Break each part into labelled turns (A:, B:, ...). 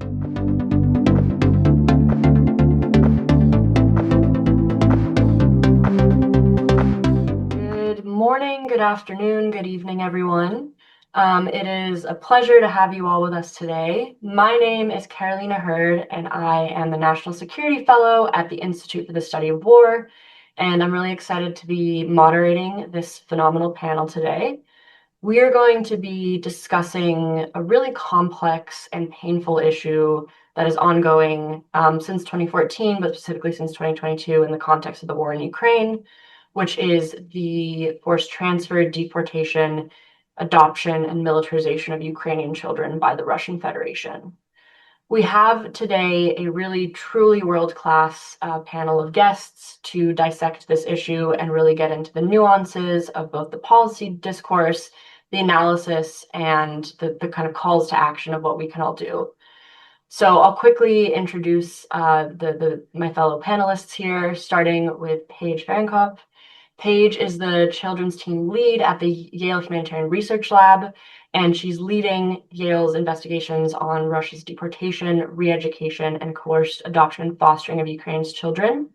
A: Good morning, good afternoon, good evening, everyone. It is a pleasure to have you all with us today. My name is Karolina Hird, and I am the National Security Fellow at the Institute for the Study of War, and I'm really excited to be moderating this phenomenal panel today. We are going to be discussing a really complex and painful issue that is ongoing since 2014, but specifically since 2022 in the context of the war in Ukraine, which is the forced transfer, deportation, adoption, and militarization of Ukrainian children by the Russian Federation. We have today a really truly world-class panel of guests to dissect this issue and really get into the nuances of both the policy discourse, the analysis, and the kind of calls to action of what we can all do. So I'll quickly introduce my fellow panelists here, starting with Paige Farrenkopf. Paige is the children's team lead at the Yale Humanitarian Research Lab, and she's leading Yale's investigations on Russia's deportation, re-education, and coerced adoption and fostering of Ukraine's children.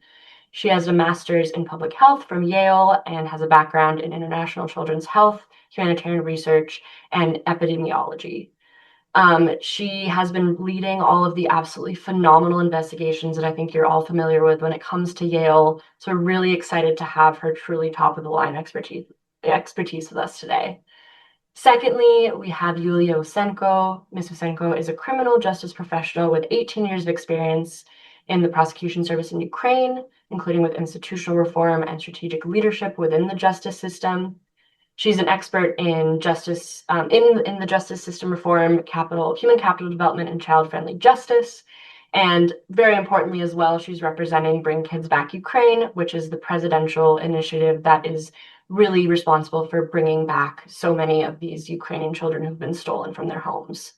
A: She has a master's in public health from Yale and has a background in international children's health, humanitarian research, and epidemiology. She has been leading all of the absolutely phenomenal investigations that I think you're all familiar with when it comes to Yale. So we're really excited to have her truly top of the line expertise with us today. Secondly, we have Yuliia Usenko. Ms. Usenko is a criminal justice professional with 18 years of experience in the prosecution service in Ukraine, including with institutional reform and strategic leadership within the justice system. She's an expert in justice, in the justice system reform, human capital development, and child-friendly justice. And very importantly as well, she's representing Bring Kids Back Ukraine, which is the presidential initiative that is really responsible for bringing back so many of these Ukrainian children who've been stolen from their homes.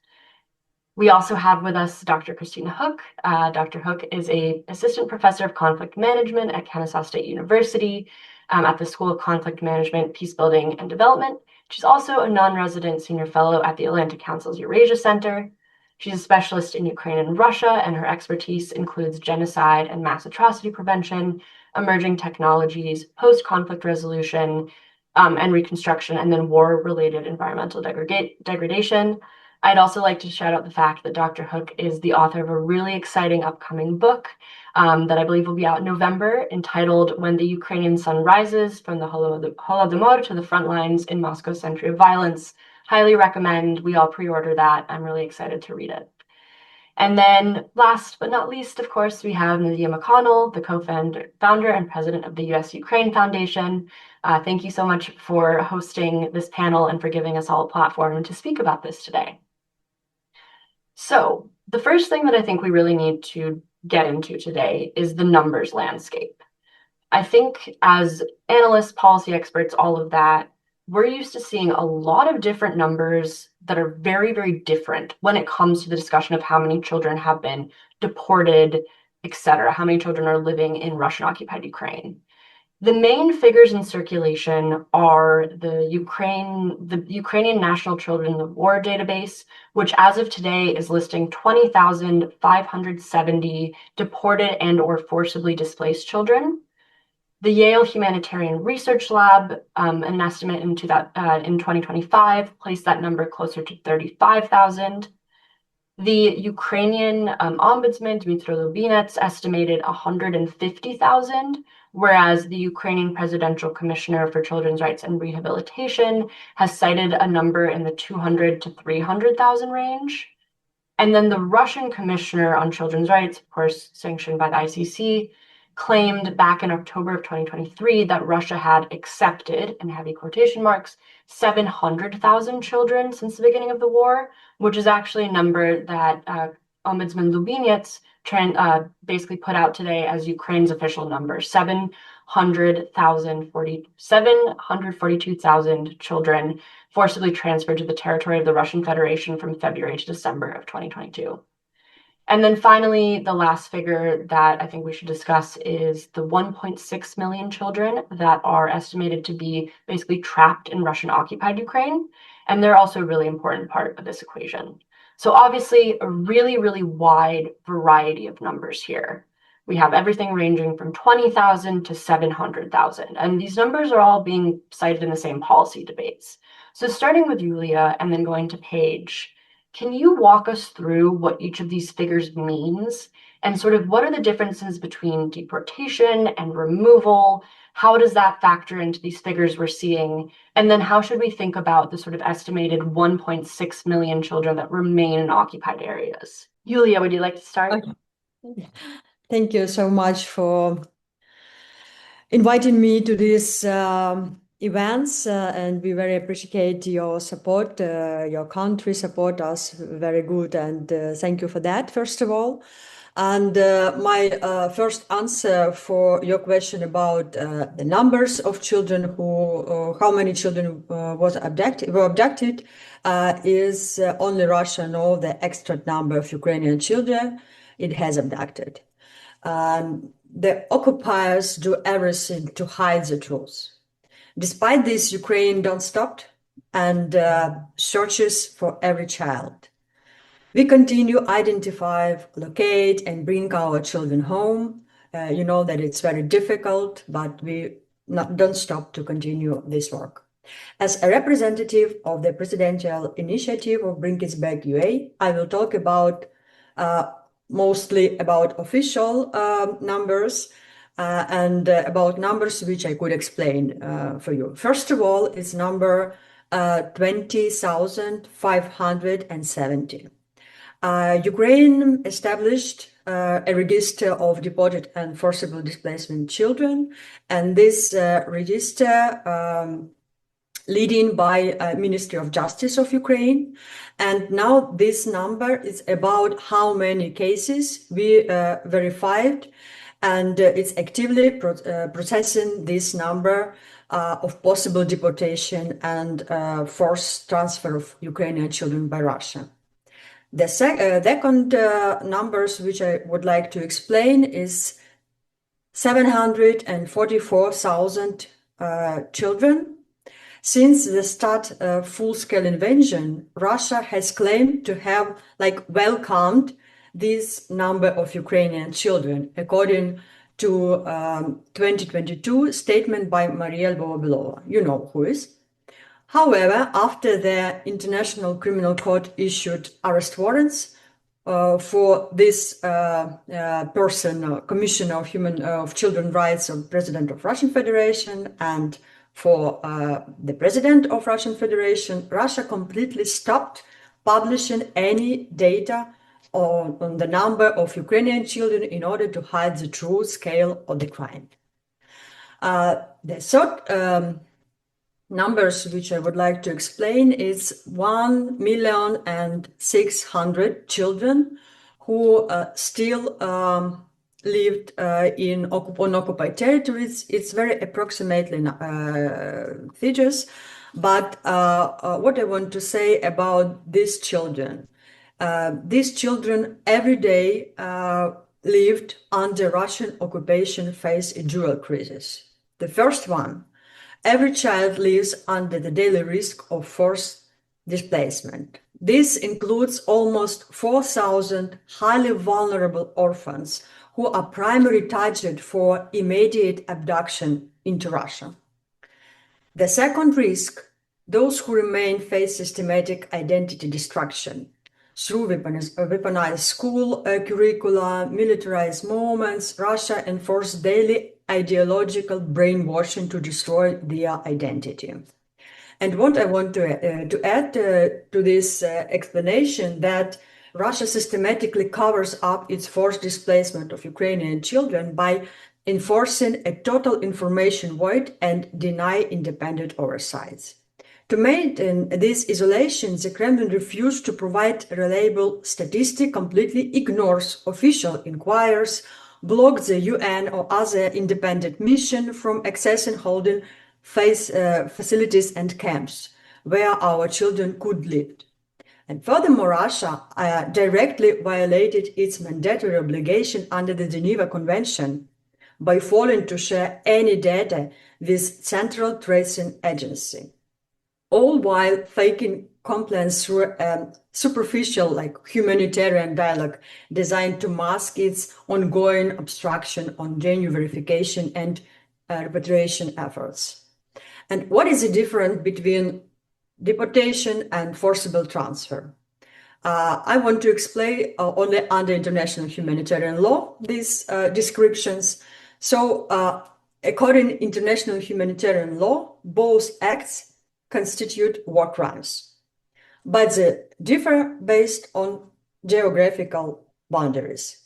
A: We also have with us Dr. Christina Hook. Dr. Hook is an assistant professor of conflict management at Kennesaw State University at the School of Conflict Management, Peacebuilding, and Development. She's also a non-resident senior fellow at the Atlantic Council's Eurasia Center. She's a specialist in Ukraine and Russia, and her expertise includes genocide and mass atrocity prevention, emerging technologies, post-conflict resolution, and reconstruction, and then war-related environmental degradation. I'd also like to shout out the fact that Dr. Hook is the author of a really exciting upcoming book that I believe will be out in November, entitled When the Ukrainian Sun Rises, From the Holodomor to the Front Lines in Moscow's Century of Violence. Highly recommend we all pre-order that. I'm really excited to read it. And then last but not least, of course, we have Nadia McConnell, the co-founder and president of the U.S.-Ukraine Foundation. Thank you so much for hosting this panel and for giving us all a platform to speak about this today. So the first thing that I think we really need to get into today is the numbers landscape. I think as analysts, policy experts, all of that, we're used to seeing a lot of different numbers that are very, very different when it comes to the discussion of how many children have been deported, etc., how many children are living in Russian-occupied Ukraine. The main figures in circulation are the Ukrainian National Children in the War database, which as of today is listing 20,570 deported and or forcibly displaced children. The Yale Humanitarian Research Lab, an estimate in 2025, placed that number closer to 35,000. The Ukrainian ombudsman, Dmytro Lubinets, estimated 150,000, whereas the Ukrainian Presidential Commissioner for Children's Rights and Rehabilitation has cited a number in the 200 to 300,000 range. And then the Russian Commissioner on Children's Rights, of course, sanctioned by the ICC, claimed back in October of 2023 that Russia had accepted, in heavy quotation marks, 700,000 children since the beginning of the war, which is actually a number that Ombudsman Lubinets basically put out today as Ukraine's official number, 742,000 children forcibly transferred to the territory of the Russian Federation from February to December of 2022. And then finally, the last figure that I think we should discuss is the 1.6 million children that are estimated to be basically trapped in Russian-occupied Ukraine. And they're also a really important part of this equation. So obviously a really, really wide variety of numbers here. We have everything ranging from 20,000 to 700,000, and these numbers are all being cited in the same policy debates. So starting with Yuliia and then going to Paige, can you walk us through what each of these figures means and sort of what are the differences between deportation and removal? How does that factor into these figures we're seeing? And then how should we think about the sort of estimated 1.6 million children that remain in occupied areas? Yuliia, would you like to start?
B: Okay. Thank you so much for inviting me to these events, and we very appreciate your support. Your country support us very good, and thank you for that, first of all. And my first answer for your question about the numbers of children who, how many children were abducted, is only Russia knows the exact number of Ukrainian children it has abducted. The occupiers do everything to hide the truth. Despite this, Ukraine don't stop and searches for every child. We continue identify, locate, and bring our children home. You know that it's very difficult, but we don't stop to continue this work. As a representative of the presidential initiative of Bring Kids Back UA, I will talk about mostly about official numbers and about numbers which I could explain for you. First of all, it's number 20,570. Ukraine established a register of deported and forcible displacement children, and this register leading by Ministry of Justice of Ukraine. And now this number is about how many cases we verified, and it's actively processing this number of possible deportation and forced transfer of Ukrainian children by Russia. The second numbers which I would like to explain is 744,000 children. Since the start of full-scale invasion, Russia has claimed to have welcomed this number of Ukrainian children, according to 2022 statement by Maria Lvova-Belova. You know who is. However, after the International Criminal Court issued arrest warrants for this person, Commissioner of Children Rights of President of Russian Federation, and for the President of Russian Federation, Russia completely stopped publishing any data on the number of Ukrainian children in order to hide the true scale of the crime. The third numbers which I would like to explain is 1,600,000 children who still lived on occupied territories. It's very approximately figures, but what I want to say about these children every day lived under Russian occupation, face a dual crisis. The first one, every child lives under the daily risk of forced displacement. This includes almost 4,000 highly vulnerable orphans who are primarily targeted for immediate abduction into Russia. The second risk, those who remain face systematic identity destruction through weaponized school curricula, militarized movements. Russia enforces daily ideological brainwashing to destroy their identity. And what I want to add to this explanation, that Russia systematically covers up its forced displacement of Ukrainian children by enforcing a total information void and deny independent oversight. To maintain this isolation, the Kremlin refused to provide reliable statistics, completely ignores official inquiries, blocks the UN or other independent mission from accessing holding facilities and camps where our children could live. And furthermore, Russia directly violated its mandatory obligation under the Geneva Convention by failing to share any data with Central Tracing Agency, all while faking compliance through a superficial, like humanitarian dialogue designed to mask its ongoing obstruction on genuine verification and repatriation efforts. And what is the difference between deportation and forcible transfer? I want to explain only under international humanitarian law these descriptions. So according to international humanitarian law, both acts constitute war crimes, but they differ based on geographical boundaries.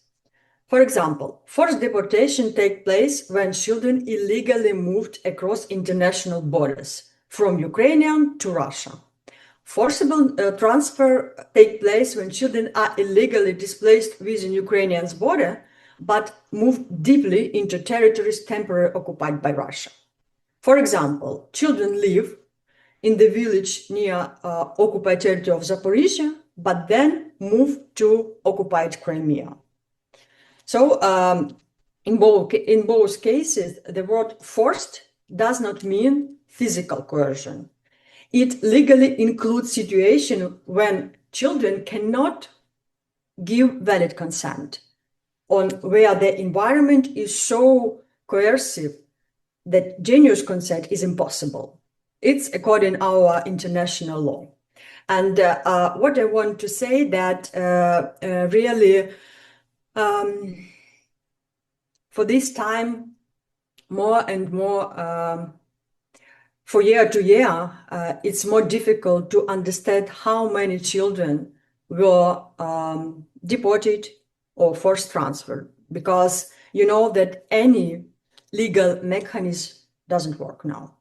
B: For example, forced deportation takes place when children illegally moved across international borders from Ukrainian to Russia. Forcible transfer takes place when children are illegally displaced within Ukrainian's border, but moved deeply into territories temporarily occupied by Russia. For example, children live in the village near occupied territory of Zaporizhia, but then move to occupied Crimea. So in both cases, the word forced does not mean physical coercion. It legally includes situations when children cannot give valid consent, on where the environment is so coercive that genuine consent is impossible. It's according to our international law. And what I want to say that really for this time, more and more for year to year, it's more difficult to understand how many children were deported or forced transferred, because you know that any legal mechanism doesn't work now.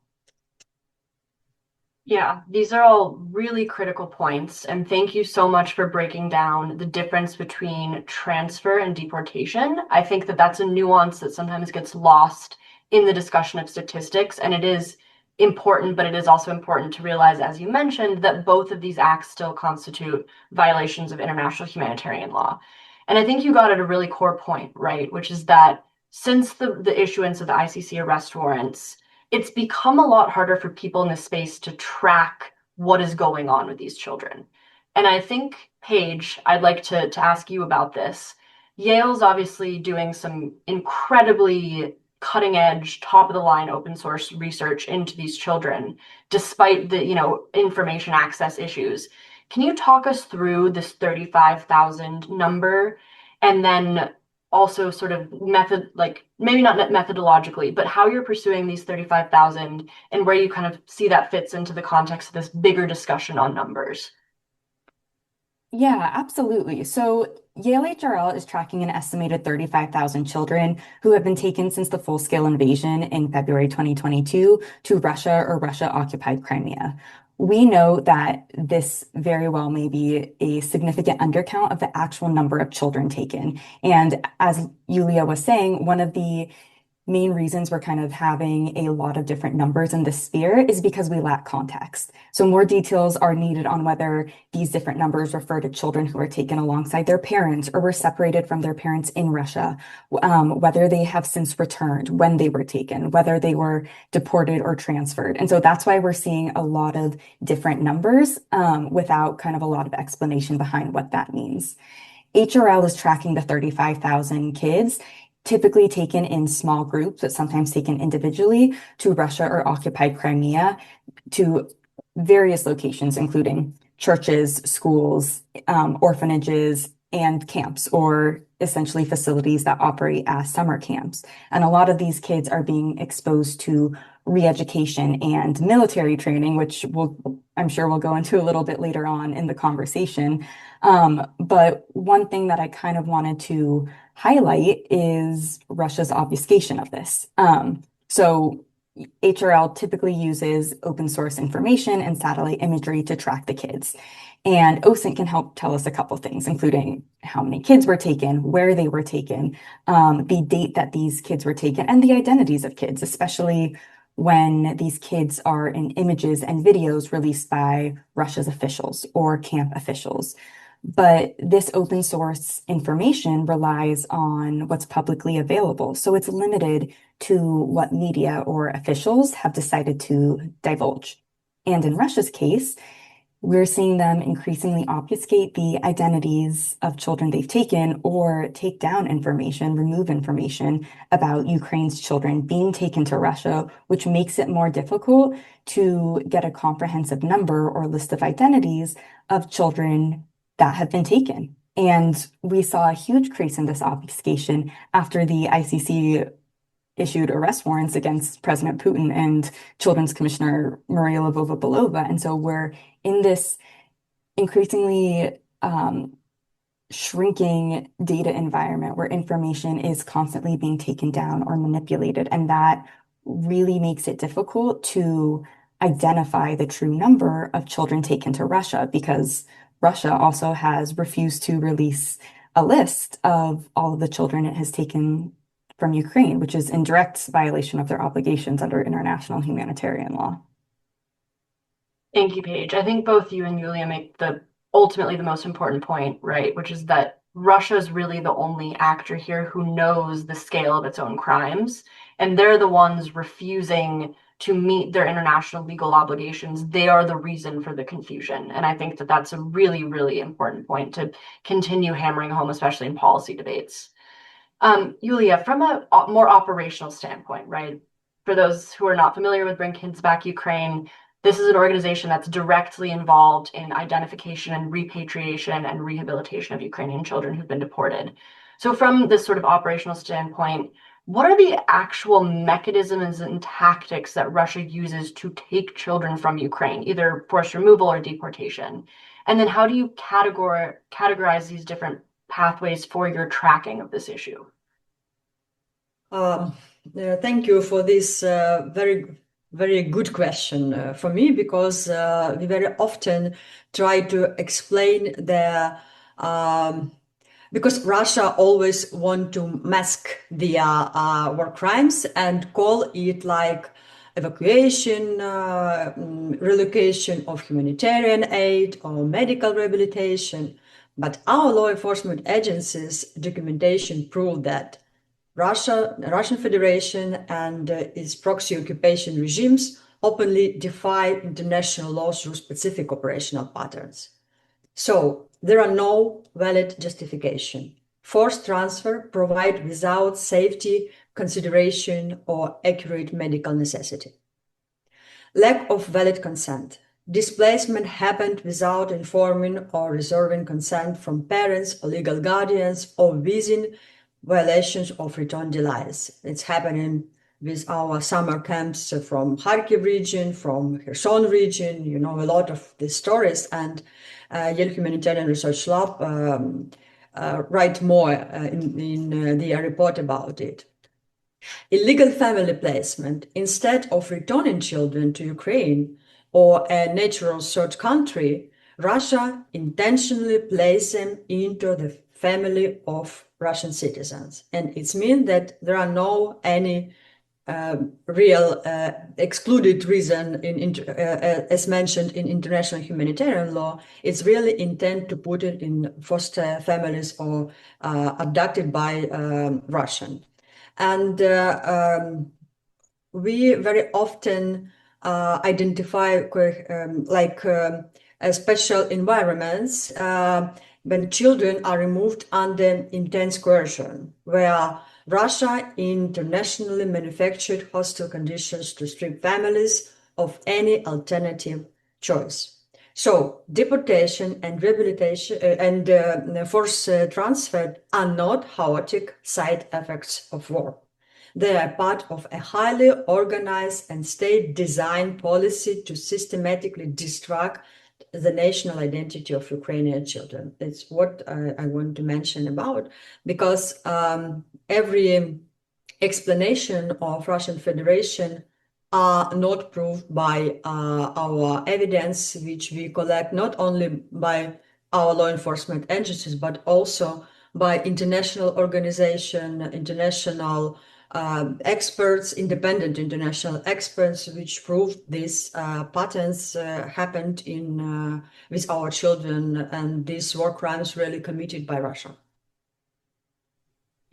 A: Yeah, these are all really critical points, and thank you so much for breaking down the difference between transfer and deportation. I think that that's a nuance that sometimes gets lost in the discussion of statistics, and it is important, but it is also important to realize, as you mentioned, that both of these acts still constitute violations of international humanitarian law. And I think you got at a really core point, right, which is that since the issuance of the ICC arrest warrants, it's become a lot harder for people in this space to track what is going on with these children. And I think, Paige, I'd like to ask you about this. Yale's obviously doing some incredibly cutting edge, top of the line open source research into these children, despite the, information access issues. Can you talk us through this 35,000 number, and then also sort of maybe not methodologically, but how you're pursuing these 35,000 and where you kind of see that fits into the context of this bigger discussion on numbers?
C: Yeah, absolutely. So Yale HRL is tracking an estimated 35,000 children who have been taken since the full-scale invasion in February 2022 to Russia or Russia-occupied Crimea. We know that this very well may be a significant undercount of the actual number of children taken. And as Yuliia was saying, one of the main reasons we're kind of having a lot of different numbers in this sphere is because we lack context. So more details are needed on whether these different numbers refer to children who were taken alongside their parents or were separated from their parents in Russia, whether they have since returned, when they were taken, whether they were deported or transferred. And so that's why we're seeing a lot of different numbers without kind of a lot of explanation behind what that means. HRL is tracking the 35,000 kids typically taken in small groups, but sometimes taken individually to Russia or occupied Crimea, to various locations, including churches, schools, orphanages, and camps, or essentially facilities that operate as summer camps. And a lot of these kids are being exposed to re-education and military training, which I'm sure we'll go into a little bit later on in the conversation. But one thing that I kind of wanted to highlight is Russia's obfuscation of this. So HRL typically uses open source information and satellite imagery to track the kids. And OSINT can help tell us a couple things, including how many kids were taken, where they were taken, the date that these kids were taken, and the identities of kids, especially when these kids are in images and videos released by Russia's officials or camp officials. But this open source information relies on what's publicly available. So it's limited to what media or officials have decided to divulge. And in Russia's case, we're seeing them increasingly obfuscate the identities of children they've taken or take down information, remove information about Ukraine's children being taken to Russia, which makes it more difficult to get a comprehensive number or list of identities of children that have been taken. And we saw a huge increase in this obfuscation after the ICC issued arrest warrants against President Putin and Children's Commissioner Maria Lvova-Belova. And so we're in this increasingly shrinking data environment where information is constantly being taken down or manipulated. And that really makes it difficult to identify the true number of children taken to Russia, because Russia also has refused to release a list of all of the children it has taken from Ukraine, which is in direct violation of their obligations under international humanitarian law.
A: Thank you, Paige. I think both you and Yuliia make ultimately the most important point, right? Which is that Russia is really the only actor here who knows the scale of its own crimes, and they're the ones refusing to meet their international legal obligations. They are the reason for the confusion. And I think that that's a really, really important point to continue hammering home, especially in policy debates. Yuliia, from a more operational standpoint, right? For those who are not familiar with Bring Kids Back Ukraine, this is an organization that's directly involved in identification and repatriation and rehabilitation of Ukrainian children who've been deported. So from this sort of operational standpoint, what are the actual mechanisms and tactics that Russia uses to take children from Ukraine, either forced removal or deportation? And then how do you categorize these different pathways for your tracking of this issue?
B: Thank you for this very, very good question for me, because we very often try to explain because Russia always want to mask their war crimes and call it like evacuation, relocation of humanitarian aid or medical rehabilitation. But our law enforcement agencies' documentation prove that Russian Federation and its proxy occupation regimes openly defy international law through specific operational patterns. So there are no valid justification. Forced transfer provide without safety consideration or accurate medical necessity. Lack of valid consent. Displacement happened without informing or reserving consent from parents or legal guardians, or within violations of return delays. It's happening with our summer camps from Kharkiv region, from Kherson region. You know a lot of these stories, and Yale Humanitarian Research Lab write more in their report about it. Illegal family placement. Instead of returning children to Ukraine or a natural third country, Russia intentionally placed them into the family of Russian citizens. And it means that there are no any real excluded reason as mentioned in international humanitarian law. It's really intent to put it in foster families or abducted by Russian. And we very often identify special environments when children are removed under intense coercion, where Russia internationally manufactured hostile conditions to strip families of any alternative choice. So deportation and rehabilitation and forced transfer are not chaotic side effects of war. They are part of a highly organized and state-designed policy to systematically destruct the national identity of Ukrainian children. It's what I want to mention about, because every explanation of Russian Federation are not proved by our evidence, which we collect not only by our law enforcement agencies, but also by international organization, international experts, independent international experts, which prove these patterns happened with our children, and these war crimes really committed by Russia.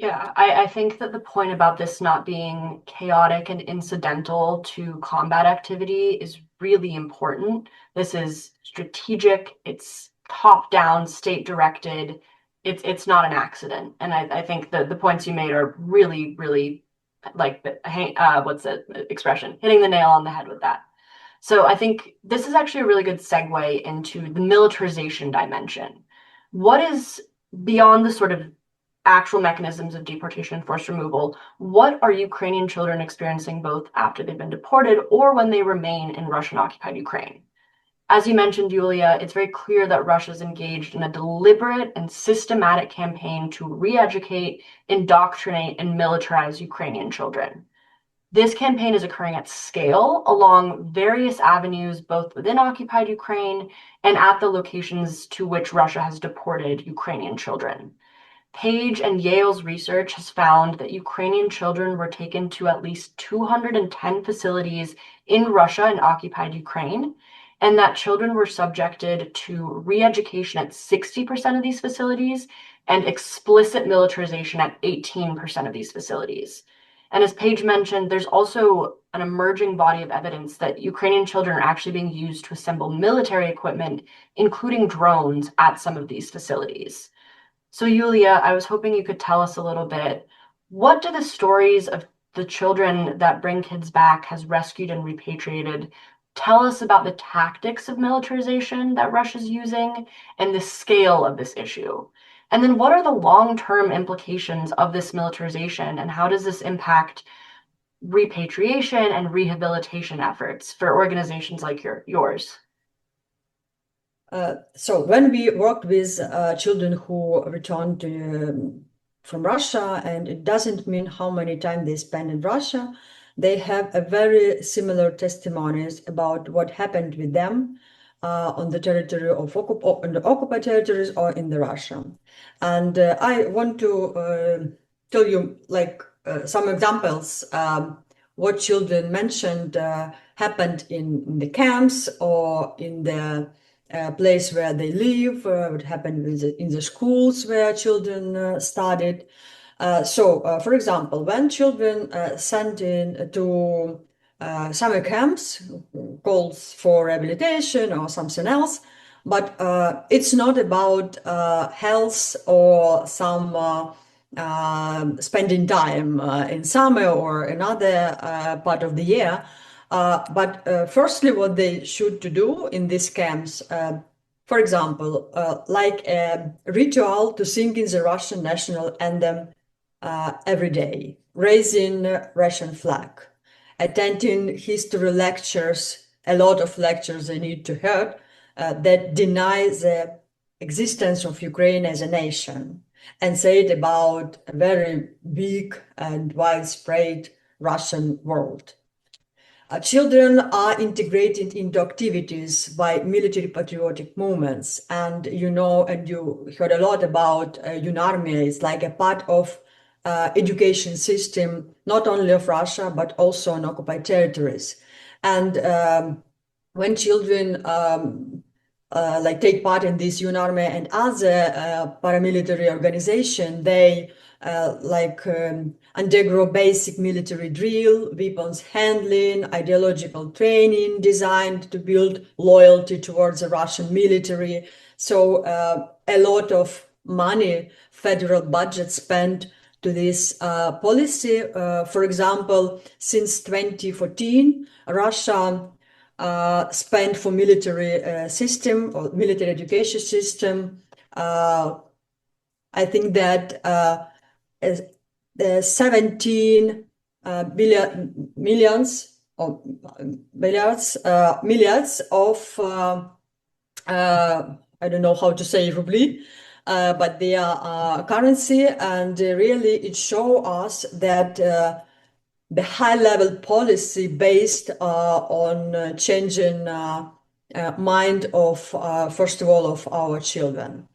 A: Yeah, I think that the point about this not being chaotic and incidental to combat activity is really important. This is strategic, it's top down, state directed. It's not an accident. And I think that the points you made are really, really like what's the expression? Hitting the nail on the head with that. So I think this is actually a really good segue into the militarization dimension. What is beyond the sort of actual mechanisms of deportation and forced removal, what are Ukrainian children experiencing both after they've been deported or when they remain in Russian-occupied Ukraine? As you mentioned, Yuliia, it's very clear that Russia is engaged in a deliberate and systematic campaign to re-educate, indoctrinate, and militarize Ukrainian children. This campaign is occurring at scale along various avenues, both within occupied Ukraine and at the locations to which Russia has deported Ukrainian children. Paige and Yale's research has found that Ukrainian children were taken to at least 210 facilities in Russia and occupied Ukraine, and that children were subjected to re-education at 60% of these facilities and explicit militarization at 18% of these facilities. And as Paige mentioned, there's also an emerging body of evidence that Ukrainian children are actually being used to assemble military equipment, including drones, at some of these facilities. So, Yuliia, I was hoping you could tell us a little bit. What do the stories of the children that Bring Kids Back has rescued and repatriated tell us about the tactics of militarization that Russia's using and the scale of this issue? And then what are the long-term implications of this militarization and how does this impact repatriation and rehabilitation efforts for organizations like yours?
B: So when we worked with children who returned from Russia, and it doesn't mean how many time they spend in Russia, they have a very similar testimonies about what happened with them on the territory of on the occupied territories or in the Russia. And I want to tell you like some examples what children mentioned happened in the camps or in the place where they live, what happened in the schools where children studied. For example, when children sent in to summer camps, calls for rehabilitation or something else, but it's not about health or some spending time in summer or another part of the year. But firstly, what they should to do in these camps, for example, like a ritual to sing in the Russian national anthem every day, raising Russian flag, attending history lectures, a lot of lectures they need to hear that deny the existence of Ukraine as a nation and say it about a very big and widespread Russian world. Children are integrated into activities by military patriotic movements. And and you heard a lot about UNARMY. It's like a part of education system, not only of Russia, but also on occupied territories. And when children like take part in this UNARMY and other paramilitary organization, they undergo basic military drill, weapons handling, ideological training designed to build loyalty towards the Russian military. So a lot of money, federal budget spent to this policy. For example, since 2014, Russia spent for military system or military education system. I think that 17 millions or milliards of I don't know how to say rubli, but they are currency, and really it shows us that the high-level policy based on changing mind of first of all of our children.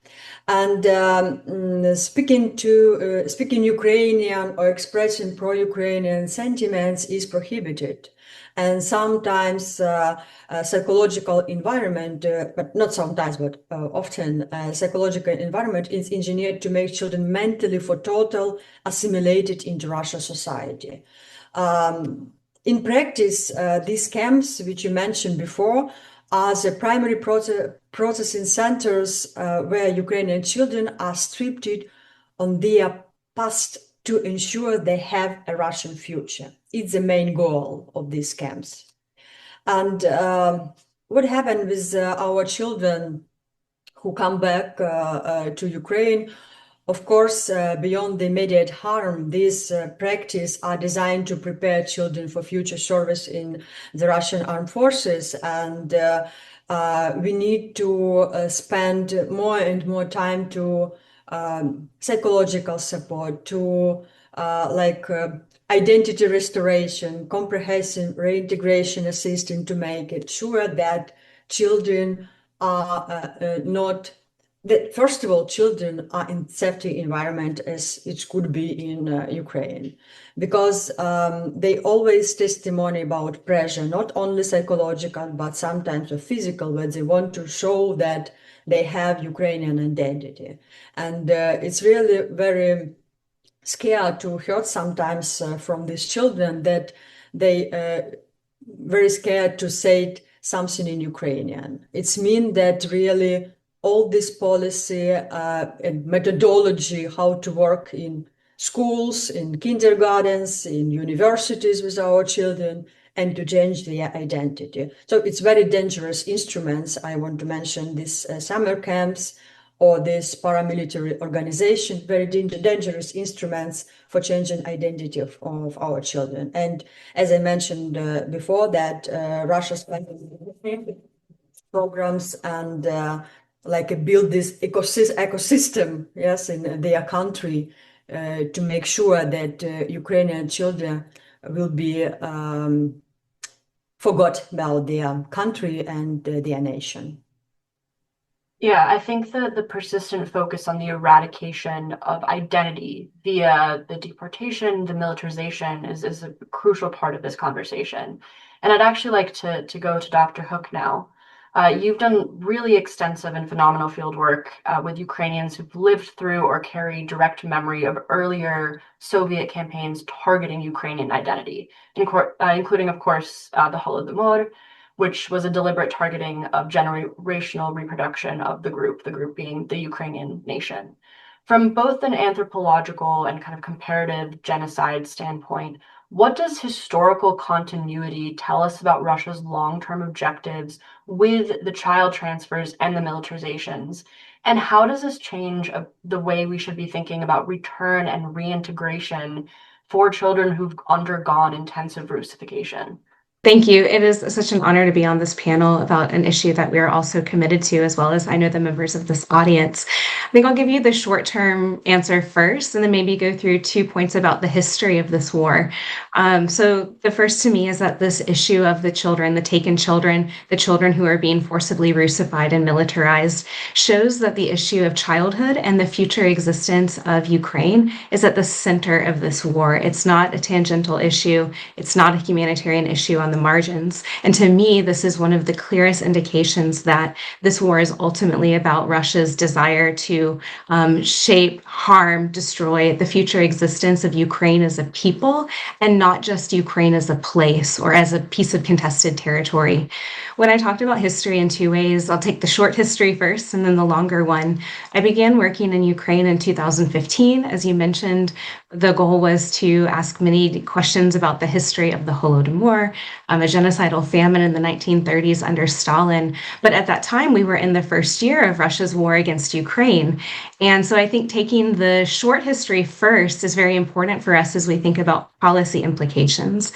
B: And speaking Ukrainian or expressing pro-Ukrainian sentiments is prohibited. And sometimes psychological environment, but not sometimes, but often psychological environment is engineered to make children mentally for total assimilated into Russian society. In practice, these camps, which you mentioned before, are the primary processing centers where Ukrainian children are stripped on their past to ensure they have a Russian future. It's the main goal of these camps. And what happened with our children who come back to Ukraine? Of course, beyond the immediate harm, these practices are designed to prepare children for future service in the Russian armed forces. And we need to spend more and more time to psychological support, to identity restoration, comprehensive reintegration assistance to make it sure that children are not that first of all, children are in safety environment as it could be in Ukraine, because they always testimony about pressure, not only psychological, but sometimes physical, where they want to show that they have Ukrainian identity. And it's really very scared to hear sometimes from these children that they very scared to say something in Ukrainian. It's mean that really all this policy and methodology, how to work in schools, in kindergartens, in universities with our children, and to change their identity. So it's very dangerous instruments. I want to mention these summer camps or this paramilitary organization, very dangerous instruments for changing identity of our children. And as I mentioned before, that Russia's programs and build this ecosystem, yes, in their country to make sure that Ukrainian children will be forgot about their country and their nation.
A: Yeah, I think that the persistent focus on the eradication of identity via the deportation, the militarization is a crucial part of this conversation. And I'd actually like to go to Dr. Hook now. You've done really extensive and phenomenal field work with Ukrainians who've lived through or carry direct memory of earlier Soviet campaigns targeting Ukrainian identity, including, of course, the Holodomor, which was a deliberate targeting of generational reproduction of the group being the Ukrainian nation. From both an anthropological and kind of comparative genocide standpoint, what does historical continuity tell us about Russia's long-term objectives with the child transfers and the militarizations? And how does this change the way we should be thinking about return and reintegration for children who've undergone intensive Russification?
D: Thank you. It is such an honor to be on this panel about an issue that we are also committed to, as well as I know the members of this audience. I think I'll give you the short-term answer first, and then maybe go through 2 points about the history of this war. So the first to me is that this issue of the children, the taken children, the children who are being forcibly Russified and militarized, shows that the issue of childhood and the future existence of Ukraine is at the center of this war. It's not a tangential issue. It's not a humanitarian issue on the margins. And to me, this is one of the clearest indications that this war is ultimately about Russia's desire to shape, harm, destroy the future existence of Ukraine as a people, and not just Ukraine as a place or as a piece of contested territory. When I talked about history in 2 ways, I'll take the short history first and then the longer one. I began working in Ukraine in 2015. As you mentioned, the goal was to ask many questions about the history of the Holodomor, a genocidal famine in the 1930s under Stalin. But at that time, we were in the first year of Russia's war against Ukraine. And so I think taking the short history first is very important for us as we think about policy implications.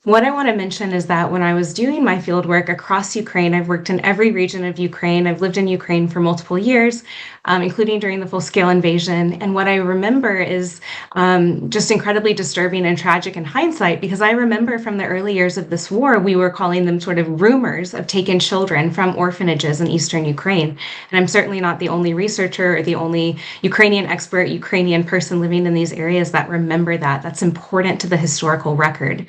D: What I want to mention is that when I was doing my field work across Ukraine, I've worked in every region of Ukraine. I've lived in Ukraine for multiple years, including during the full-scale invasion. And what I remember is just incredibly disturbing and tragic in hindsight, because I remember from the early years of this war, we were calling them sort of rumors of taken children from orphanages in eastern Ukraine. And I'm certainly not the only researcher or the only Ukrainian expert, Ukrainian person living in these areas that remember that. That's important to the historical record.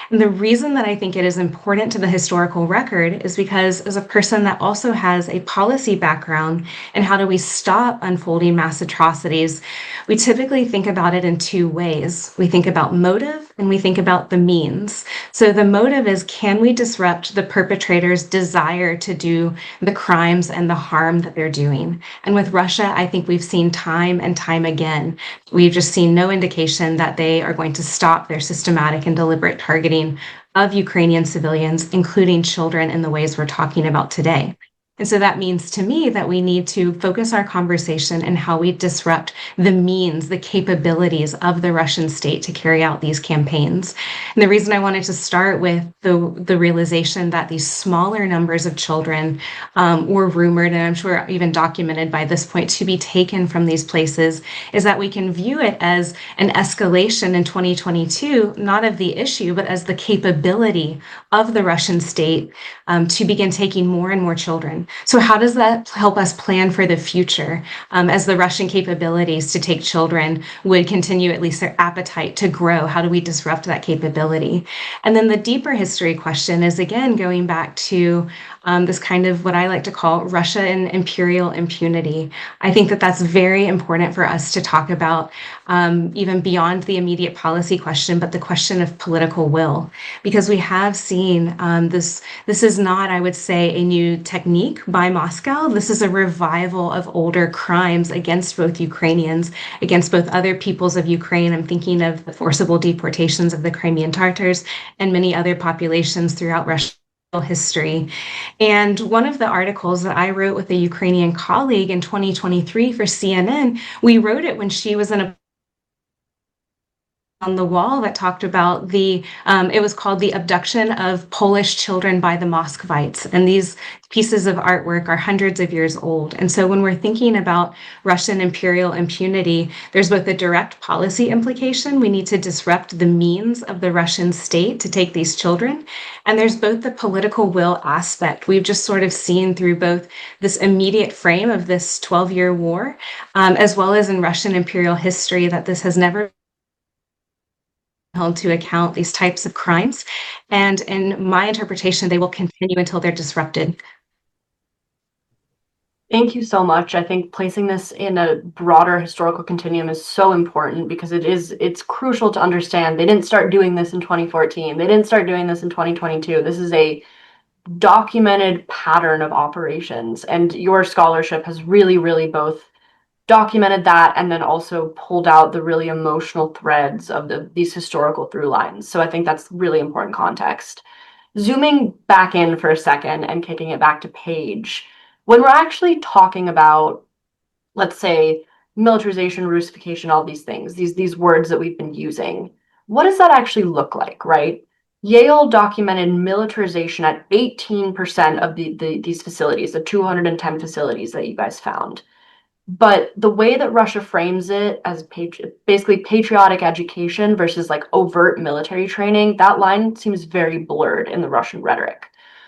D: And the reason that I think it is important to the historical record is because, as a person that also has a policy background in how do we stop unfolding mass atrocities, we typically think about it in two ways. We think about motive and we think about the means. So the motive is, can we disrupt the perpetrator's desire to do the crimes and the harm that they're doing? And with Russia, I think we've seen time and time again, we've just seen no indication that they are going to stop their systematic and deliberate targeting of Ukrainian civilians, including children, in the ways we're talking about today. And so that means to me that we need to focus our conversation in how we disrupt the means, the capabilities of the Russian state to carry out these campaigns. And the reason I wanted to start with the realization that these smaller numbers of children were rumored, and I'm sure even documented by this point, to be taken from these places, is that we can view it as an escalation in 2022, not of the issue, but as the capability of the Russian state to begin taking more and more children. So how does that help us plan for the future as the Russian capabilities to take children would continue, at least their appetite to grow? How do we disrupt that capability? And then the deeper history question is, again, going back to this kind of what I like to call Russia and imperial impunity. I think that that's very important for us to talk about, even beyond the immediate policy question, but the question of political will, because we have seen this is not, I would say, a new technique by Moscow. This is a revival of older crimes against both Ukrainians, against both other peoples of Ukraine. I'm thinking of the forcible deportations of the Crimean Tatars and many other populations throughout Russia history. And one of the articles that I wrote with a Ukrainian colleague in 2023 for CNN, we wrote it when she was in a on the wall that talked about it was called The Abduction of Polish Children by the Muscovites. And these pieces of artwork are hundreds of years old. And so when we're thinking about Russian imperial impunity, there's both a direct policy implication. We need to disrupt the means of the Russian state to take these children. And there's both the political will aspect. We've just sort of seen through both this immediate frame of this 12-year war, as well as in Russian imperial history, that this has never held to account these types of crimes. And in my interpretation, they will continue until they're disrupted.
A: Thank you so much. I think placing this in a broader historical continuum is so important, because it's crucial to understand they didn't start doing this in 2014. They didn't start doing this in 2022. This is a documented pattern of operations, and your scholarship has really, really both documented that and then also pulled out the really emotional threads of these historical through lines. So I think that's really important context. Zooming back in for a second and kicking it back to Paige, when we're actually talking about, let's say, militarization, Russification, all these things, these words that we've been using, what does that actually look like, right? Yale documented militarization at 18% of these facilities, the 210 facilities that you guys found. But the way that Russia frames it as basically patriotic education versus like overt military training, that line seems very blurred in the Russian rhetoric.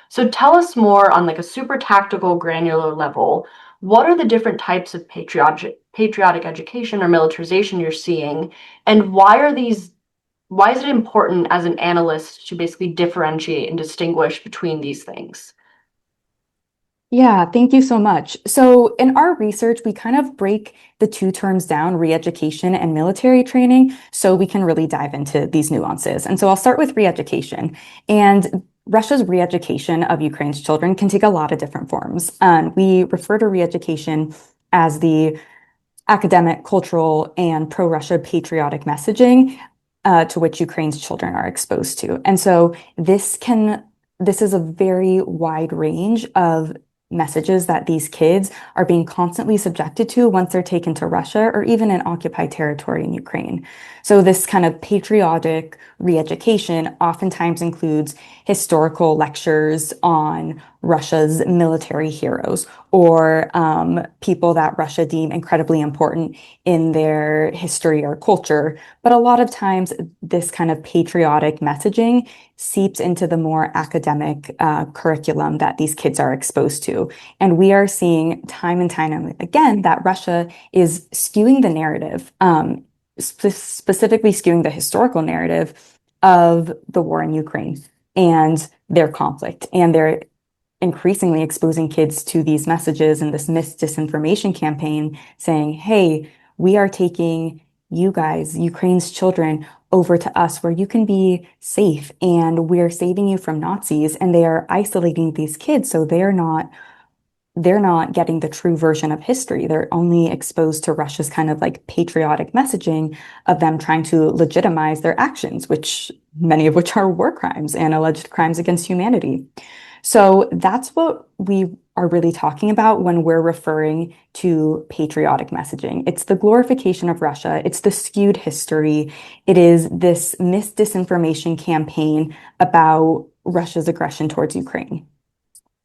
A: So tell us more on like a super tactical, granular level. What are the different types of patriotic education or militarization you're seeing, and why is it important as an analyst to basically differentiate and distinguish between these things?
C: Yeah, thank you so much. So in our research, we kind of break the two terms down, re-education and military training, so we can really dive into these nuances. And so I'll start with re-education. And Russia's re-education of Ukraine's children can take a lot of different forms. We refer to re-education as the academic, cultural, and pro-Russia patriotic messaging to which Ukraine's children are exposed to. And so this is a very wide range of messages that these kids are being constantly subjected to once they're taken to Russia or even in occupied territory in Ukraine. So this kind of patriotic re-education oftentimes includes historical lectures on Russia's military heroes or people that Russia deem incredibly important in their history or culture. But a lot of times, this kind of patriotic messaging seeps into the more academic curriculum that these kids are exposed to. And we are seeing time and time again that Russia is skewing the narrative, specifically skewing the historical narrative of the war in Ukraine and their conflict. And they're increasingly exposing kids to these messages and this disinformation campaign saying, hey, we are taking you guys, Ukraine's children, over to us where you can be safe and we're saving you from Nazis. And they are isolating these kids so they're not getting the true version of history. They're only exposed to Russia's kind of like patriotic messaging of them trying to legitimize their actions, many of which are war crimes and alleged crimes against humanity. So that's what we are really talking about when we're referring to patriotic messaging. It's the glorification of Russia. It's the skewed history. It is this disinformation campaign about Russia's aggression towards Ukraine.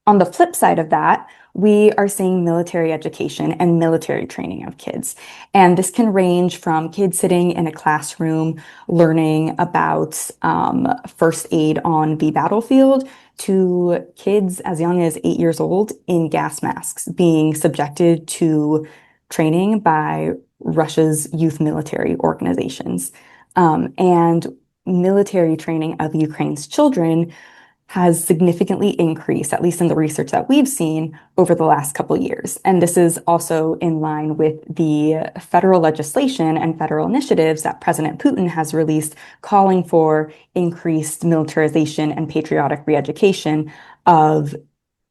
C: On the flip side of that, we are seeing military education and military training of kids. And this can range from kids sitting in a classroom learning about first aid on the battlefield to kids as young as 8 years old in gas masks being subjected to training by Russia's youth military organizations. And military training of Ukraine's children has significantly increased, at least in the research that we've seen over the last couple of years. And this is also in line with the federal legislation and federal initiatives that President Putin has released calling for increased militarization and patriotic re-education of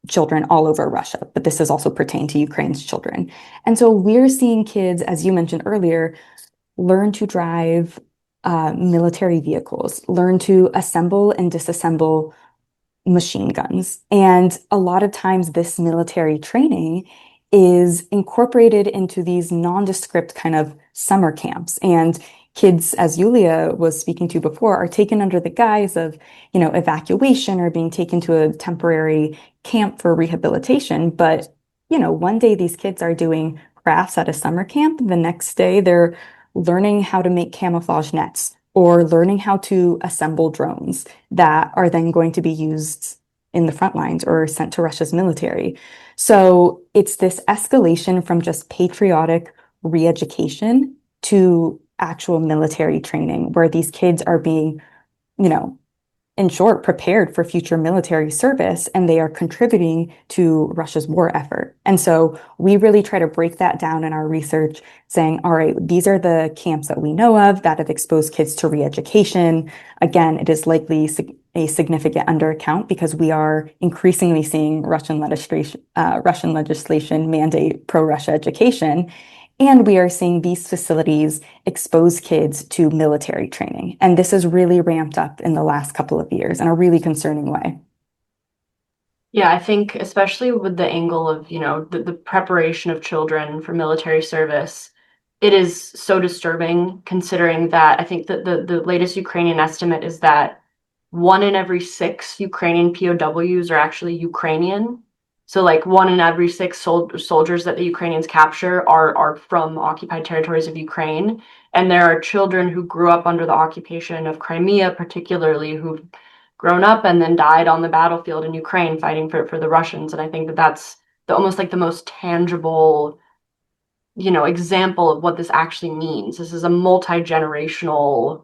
C: children all over Russia. But this is also pertained to Ukraine's children. And so we're seeing kids, as you mentioned earlier, learn to drive military vehicles, learn to assemble and disassemble machine guns. And a lot of times this military training is incorporated into these nondescript kind of summer camps. And kids, as Yuliia was speaking to before, are taken under the guise of, evacuation or being taken to a temporary camp for rehabilitation. But, one day these kids are doing crafts at a summer camp. The next day they're learning how to make camouflage nets or learning how to assemble drones that are then going to be used in the front lines or sent to Russia's military. So it's this escalation from just patriotic re-education to actual military training where these kids are being, in short, prepared for future military service, and they are contributing to Russia's war effort. And so we really try to break that down in our research, saying, all right, these are the camps that we know of that have exposed kids to re-education. Again, it is likely a significant undercount because we are increasingly seeing Russian legislation mandate pro-Russia education. And we are seeing these facilities expose kids to military training. And this has really ramped up in the last couple of years in a really concerning way.
A: Yeah, I think especially with the angle of, the preparation of children for military service, it is so disturbing considering that I think that the latest Ukrainian estimate is that 1 in every 6 Ukrainian POWs are actually Ukrainian. So like 1 in every 6 soldiers that the Ukrainians capture are from occupied territories of Ukraine. And there are children who grew up under the occupation of Crimea, particularly, who've grown up and then died on the battlefield in Ukraine fighting for the Russians. And I think that that's almost like the most tangible, example of what this actually means. This has multi-generational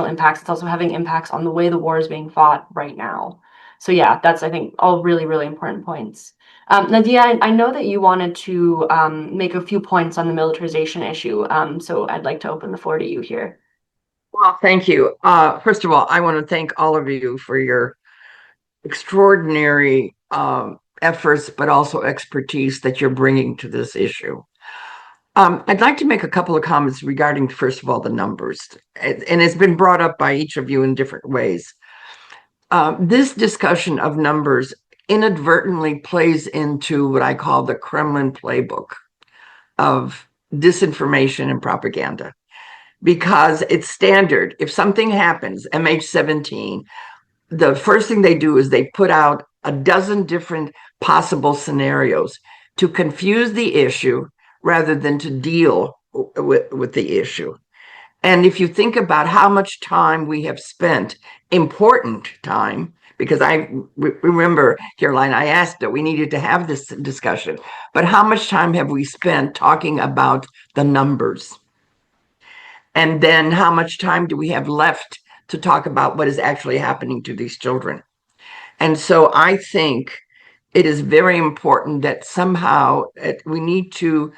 A: impacts. It's also having impacts on the way the war is being fought right now. So yeah, that's, I think, all really, really important points. Nadia, I know that you wanted to make a few points on the militarization issue. So I'd like to open the floor to you here.
E: Well, thank you. First of all, I want to thank all of you for your extraordinary efforts, but also expertise that you're bringing to this issue. I'd like to make a couple of comments regarding, first of all, the numbers. And it's been brought up by each of you in different ways. This discussion of numbers inadvertently plays into what I call the Kremlin playbook of disinformation and propaganda, because it's standard. If something happens, MH17, the first thing they do is they put out a dozen different possible scenarios to confuse the issue rather than to deal with the issue. And if you think about how much time we have spent, important time, because I remember, Karolina, I asked that we needed to have this discussion, but how much time have we spent talking about the numbers? And then how much time do we have left to talk about what is actually happening to these children? And so I think it is very important that somehow we need to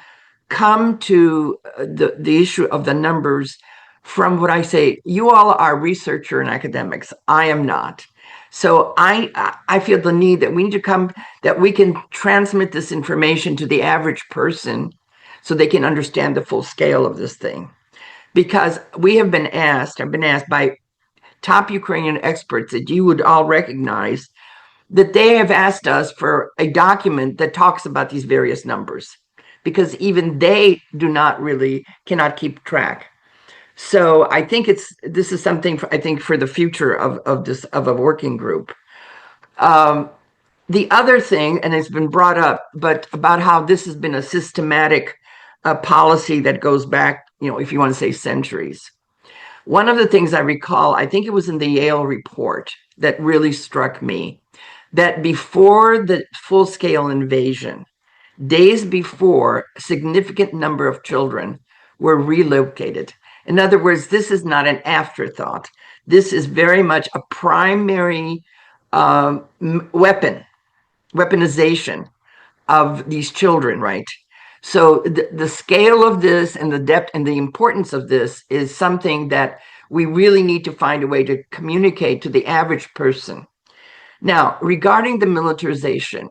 E: come to the issue of the numbers from what I say. You all are researcher and academics. I am not. So I feel the need that we need to come, that we can transmit this information to the average person so they can understand the full scale of this thing. Because I've been asked by top Ukrainian experts that you would all recognize, that they have asked us for a document that talks about these various numbers, because even they cannot keep track. So I think this is something for the future of a working group. The other thing, and it's been brought up, but about how this has been a systematic policy that goes back, if you want to say centuries. One of the things I recall, I think it was in the Yale report, that really struck me, that before the full-scale invasion, days before, a significant number of children were relocated. In other words, this is not an afterthought. This is very much a primary weaponization of these children, right? So the scale of this and the depth and the importance of this is something that we really need to find a way to communicate to the average person. Now, regarding the militarization,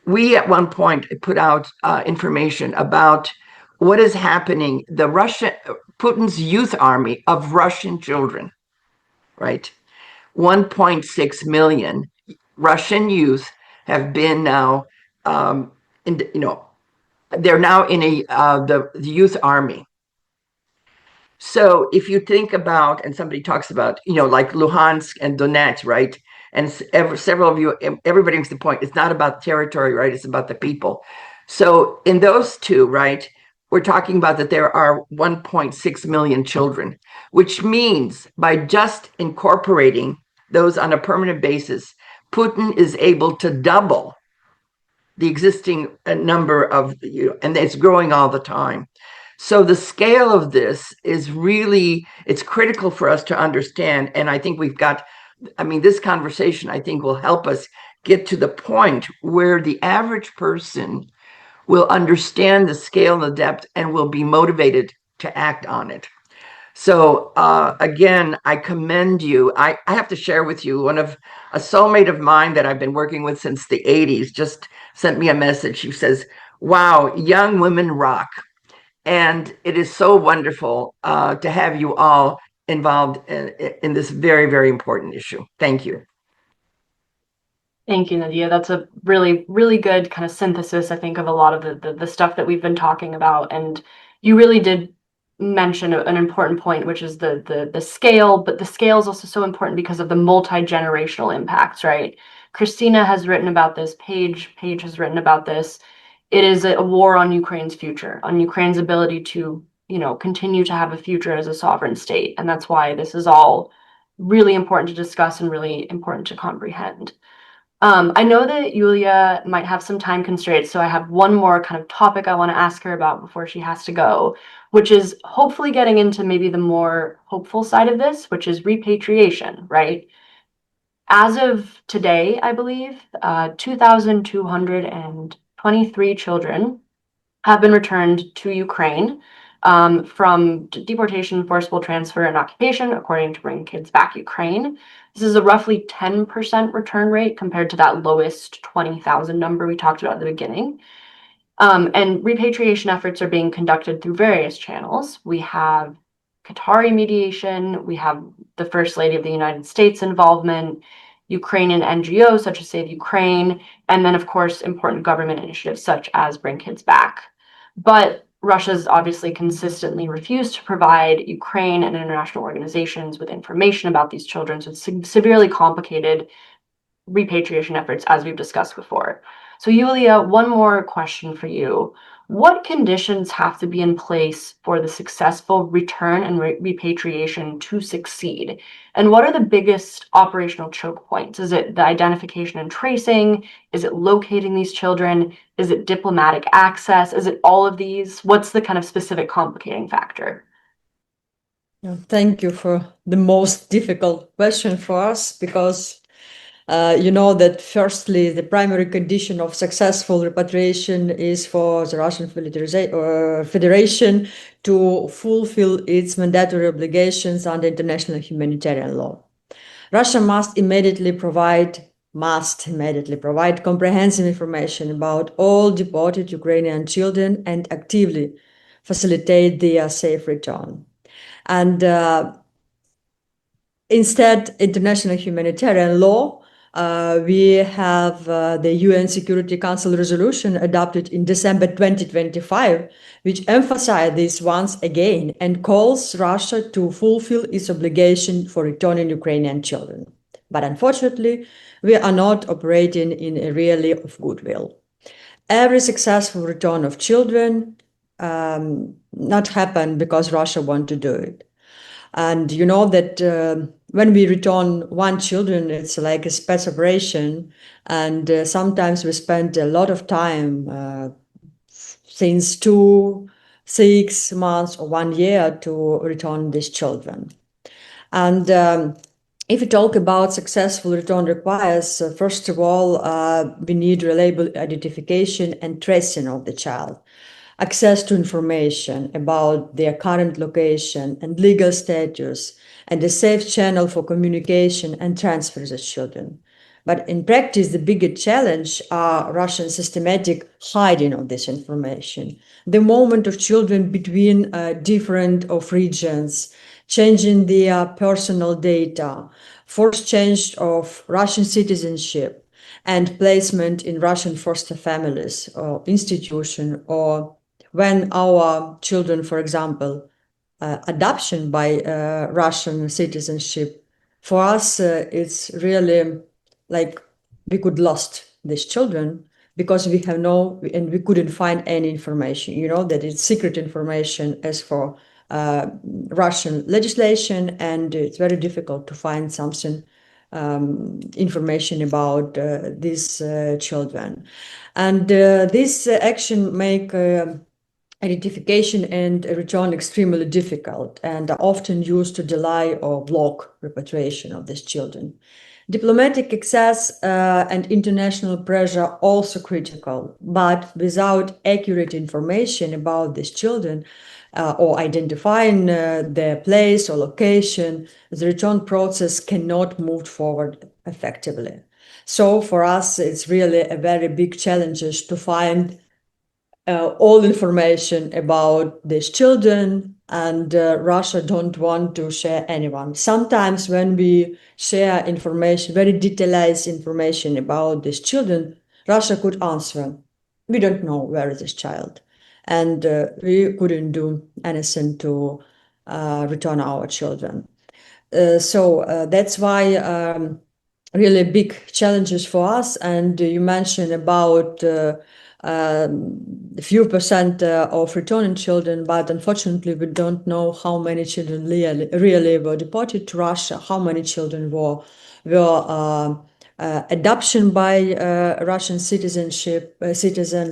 E: we at one point put out information about what is happening. Putin's youth army of Russian children, right? 1.6 million Russian youth have been now, they're now in the youth army. So if you think about, and somebody talks about, like Luhansk and Donetsk, right? And several of you, everybody makes the point, it's not about territory, right? It's about the people. So in those two, right, we're talking about that there are 1.6 million children, which means by just incorporating those on a permanent basis, Putin is able to double the existing number of, and it's growing all the time. So the scale of this is really, it's critical for us to understand. And I think this conversation, I think, will help us get to the point where the average person will understand the scale and the depth and will be motivated to act on it. So again, I commend you. I have to share with you, a soulmate of mine that I've been working with since the 80s just sent me a message. She says, wow, young women rock. And it is so wonderful to have you all involved in this very, very important issue. Thank you.
A: Thank you, Nadia. That's a really, really good kind of synthesis, I think, of a lot of the stuff that we've been talking about. And you really did mention an important point, which is the scale, but the scale is also so important because of the multi-generational impacts, right? Christina has written about this, Paige has written about this. It is a war on Ukraine's future, on Ukraine's ability to, continue to have a future as a sovereign state. And that's why this is all really important to discuss and really important to comprehend. I know that Yuliia might have some time constraints, so I have one more kind of topic I want to ask her about before she has to go, which is hopefully getting into maybe the more hopeful side of this, which is repatriation, right? As of today, I believe, 2,223 children have been returned to Ukraine from deportation, forcible transfer, and occupation, according to Bring Kids Back Ukraine. This is a roughly 10% return rate compared to that lowest 20,000 number we talked about at the beginning. And repatriation efforts are being conducted through various channels. We have Qatari mediation, we have the First Lady of the United States involvement, Ukrainian NGOs such as Save Ukraine, and then, of course, important government initiatives such as Bring Kids Back. But Russia's obviously consistently refused to provide Ukraine and international organizations with information about these children, so it's severely complicated repatriation efforts, as we've discussed before. So Yuliia, one more question for you. What conditions have to be in place for the successful return and repatriation to succeed? And what are the biggest operational choke points? Is it the identification and tracing? Is it locating these children? Is it diplomatic access? Is it all of these? What's the kind of specific complicating factor?
B: Thank you for the most difficult question for us, because you know that firstly, the primary condition of successful repatriation is for the Russian Federation to fulfill its mandatory obligations under international humanitarian law. Russia must immediately provide comprehensive information about all deported Ukrainian children and actively facilitate their safe return. And instead, international humanitarian law, we have the UN Security Council resolution adopted in December 2025, which emphasizes this once again and calls Russia to fulfill its obligation for returning Ukrainian children. But unfortunately, we are not operating in a reality of goodwill. Every successful return of children not happen because Russia want to do it. And you know that when we return one children, it's like a special operation. And sometimes we spend a lot of time, since 2, 6 months or 1 year, to return these children. And if we talk about successful return requires, first of all, we need reliable identification and tracing of the child, access to information about their current location and legal status, and a safe channel for communication and transfer of children. But in practice, the biggest challenge are Russian systematic hiding of this information, the movement of children between different of regions, changing their personal data, forced change of Russian citizenship, and placement in Russian foster families or institution, or when our children, for example, adoption by Russian citizenship, for us, it's really like we could lost these children because we have and we couldn't find any information, you know, that it's secret information as for Russian legislation, and it's very difficult to find something information about these children. And this action make identification and return extremely difficult and are often used to delay or block repatriation of these children. Diplomatic access and international pressure are also critical, but without accurate information about these children or identifying their place or location, the return process cannot move forward effectively. So for us, it's really a very big challenge to find all information about these children, and Russia don't want to share anyone. Sometimes when we share information, very detailed information about these children, Russia could answer, we don't know where is this child. And we couldn't do anything to return our children. So that's why really big challenges for us. And you mentioned about a few percent of returning children, but unfortunately we don't know how many children really were deported to Russia, how many children were adoption by Russian citizens,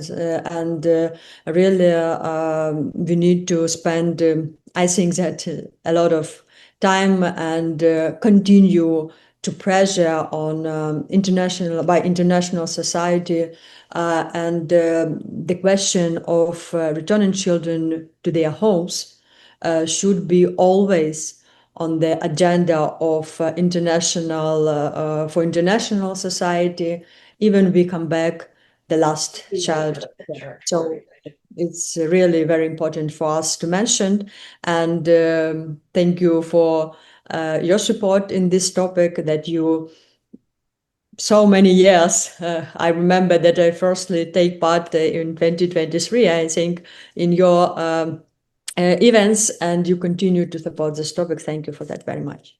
B: and really we need to spend, I think that a lot of time and continue to pressure on international society, and the question of returning children to their homes should be always on the agenda of international society, even we come back the last child. So it's really very important for us to mention. And thank you for your support in this topic, that you so many years. I remember that I firstly take part in 2023, I think, in your events, and you continue to support this topic. Thank you for that very much.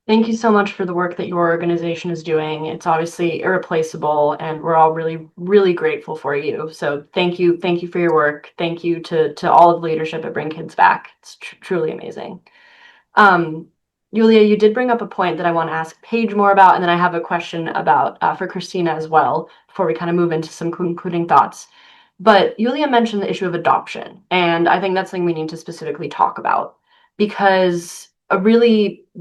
A: Thank you so much for the work that your organization is doing. It's obviously irreplaceable, and we're all really, really grateful for you. So thank you for your work. Thank you to all of the leadership at Bring Kids Back. It's truly amazing. Yuliia, you did bring up a point that I want to ask Paige more about, and then I have a question about for Christina as well, before we kind of move into some concluding thoughts. But Yuliia mentioned the issue of adoption, and I think that's something we need to specifically talk about, because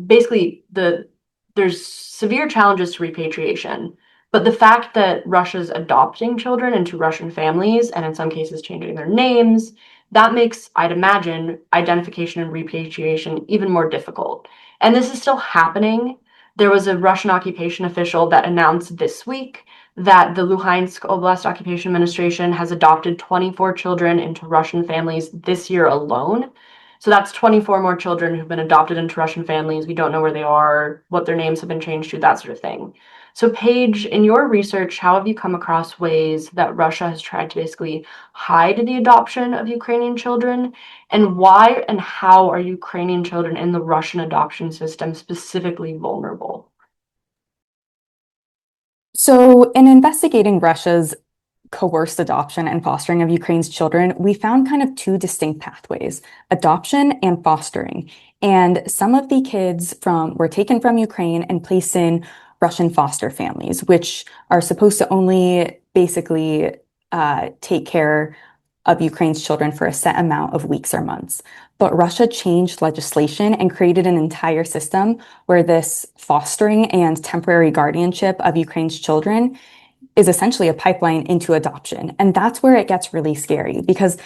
A: basically there's severe challenges to repatriation, but the fact that Russia's adopting children into Russian families, and in some cases changing their names, that makes, I'd imagine, identification and repatriation even more difficult. And this is still happening. There was a Russian occupation official that announced this week that the Luhansk Oblast Occupation Administration has adopted 24 children into Russian families this year alone. So that's 24 more children who've been adopted into Russian families. We don't know where they are, what their names have been changed to, that sort of thing. So Paige, in your research, how have you come across ways that Russia has tried to basically hide the adoption of Ukrainian children? And why and how are Ukrainian children in the Russian adoption system specifically vulnerable?
C: So, in investigating Russia's coerced adoption and fostering of Ukraine's children, we found kind of two distinct pathways, adoption and fostering. And some of the kids were taken from Ukraine and placed in Russian foster families, which are supposed to only basically take care of Ukraine's children for a set amount of weeks or months. But Russia changed legislation and created an entire system where this fostering and temporary guardianship of Ukraine's children is essentially a pipeline into adoption. And that's where it gets really scary because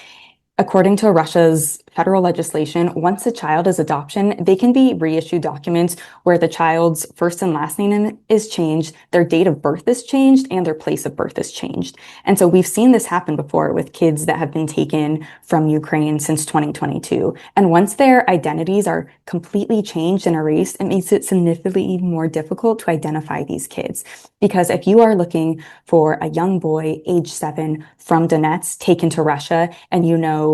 C: according to Russia's federal legislation, once a child is adopted, they can be reissued documents where the child's first and last name is changed, their date of birth is changed, and their place of birth is changed. And so we've seen this happen before with kids that have been taken from Ukraine since 2022. And once their identities are completely changed and erased, it makes it significantly more difficult to identify these kids. Because if you are looking for a young boy, age 7, from Donetsk taken to Russia, and you know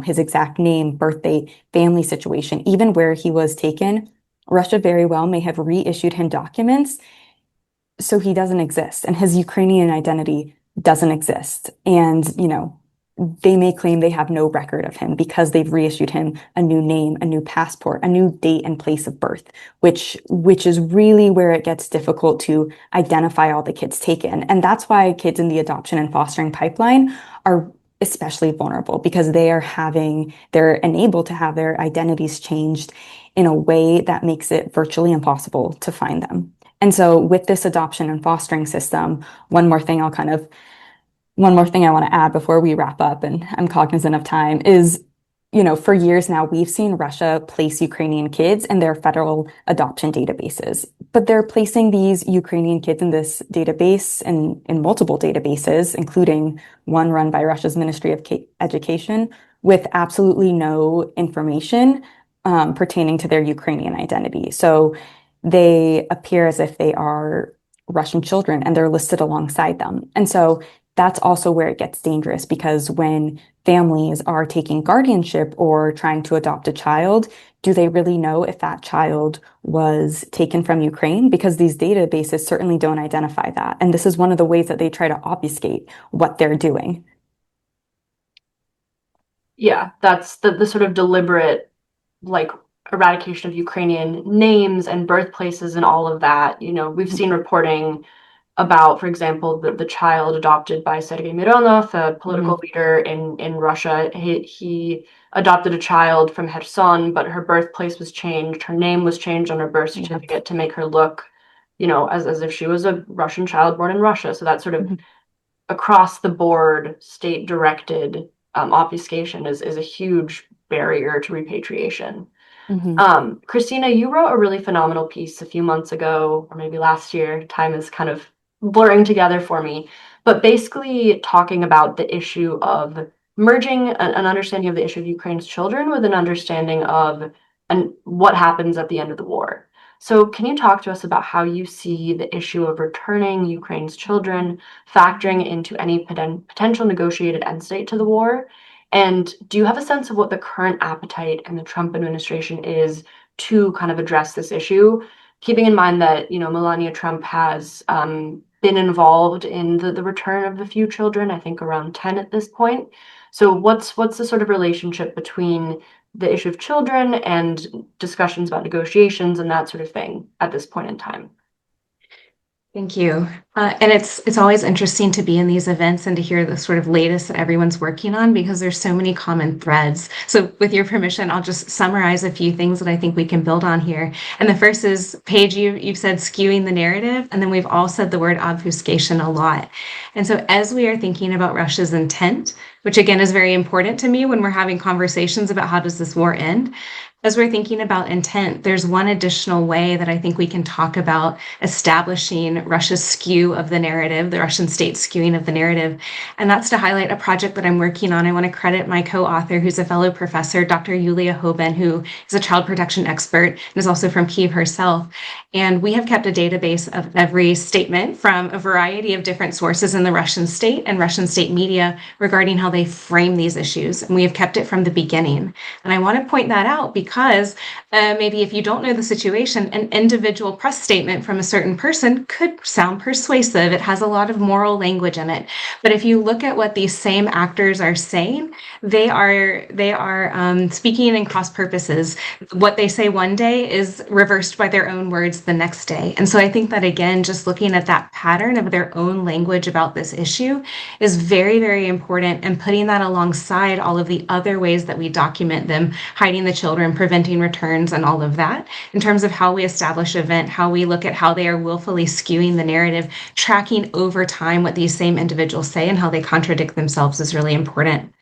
C: his exact name, birthday, family situation, even where he was taken, Russia very well may have reissued him documents, so he doesn't exist, and his Ukrainian identity doesn't exist. And, they may claim they have no record of him because they've reissued him a new name, a new passport, a new date and place of birth, which is really where it gets difficult to identify all the kids taken. And that's why kids in the adoption and fostering pipeline are especially vulnerable because they're enabled to have their identities changed in a way that makes it virtually impossible to find them. And so with this adoption and fostering system, one more thing I want to add before we wrap up, and I'm cognizant of time, is, for years now, we've seen Russia place Ukrainian kids in their federal adoption databases. But they're placing these Ukrainian kids in this database and in multiple databases, including one run by Russia's Ministry of Education, with absolutely no information pertaining to their Ukrainian identity. So they appear as if they are Russian children and they're listed alongside them. And so that's also where it gets dangerous because when families are taking guardianship or trying to adopt a child, do they really know if that child was taken from Ukraine? Because these databases certainly don't identify that. And this is one of the ways that they try to obfuscate what they're doing.
A: Yeah, that's the sort of deliberate, eradication of Ukrainian names and birthplaces and all of that. We've seen reporting about, for example, the child adopted by Sergei Mironov, a political leader in Russia. He adopted a child from Kherson, but her birthplace was changed. Her name was changed on her birth certificate to make her look, as if she was a Russian child born in Russia. So that sort of across the board state directed obfuscation is a huge barrier to repatriation. Christina, you wrote a really phenomenal piece a few months ago, or maybe last year. Time is kind of blurring together for me, but basically talking about the issue of merging an understanding of the issue of Ukraine's children with an understanding of what happens at the end of the war. So can you talk to us about how you see the issue of returning Ukraine's children factoring into any potential negotiated end state to the war? And do you have a sense of what the current appetite in the Trump administration is to kind of address this issue, keeping in mind that, Melania Trump has been involved in the return of the few children, I think around 10 at this point. So what's the sort of relationship between the issue of children and discussions about negotiations and that sort of thing at this point in time?
D: Thank you. And it's always interesting to be in these events and to hear the sort of latest that everyone's working on, because there's so many common threads. So with your permission, I'll just summarize a few things that I think we can build on here. And the first is, Paige, you've said skewing the narrative, and then we've all said the word obfuscation a lot. And so as we are thinking about Russia's intent, which again is very important to me when we're having conversations about how does this war end, as we're thinking about intent, there's one additional way that I think we can talk about establishing Russia's skew of the narrative, the Russian state skewing of the narrative. And that's to highlight a project that I'm working on. I want to credit my co-author, who's a fellow professor, Dr. Yuliia Usenko, who is a child protection expert and is also from Kyiv herself. And we have kept a database of every statement from a variety of different sources in the Russian state and Russian state media regarding how they frame these issues. And we have kept it from the beginning. And I want to point that out because maybe if you don't know the situation, an individual press statement from a certain person could sound persuasive. It has a lot of moral language in it. But if you look at what these same actors are saying, they are speaking in cross purposes. What they say one day is reversed by their own words the next day. And so I think that, again, just looking at that pattern of their own language about this issue is very, very important, and putting that alongside all of the other ways that we document them, hiding the children, preventing returns, and all of that, in terms of how we establish event, how we look at how they are willfully skewing the narrative, tracking over time what these same individuals say and how they contradict themselves is really important.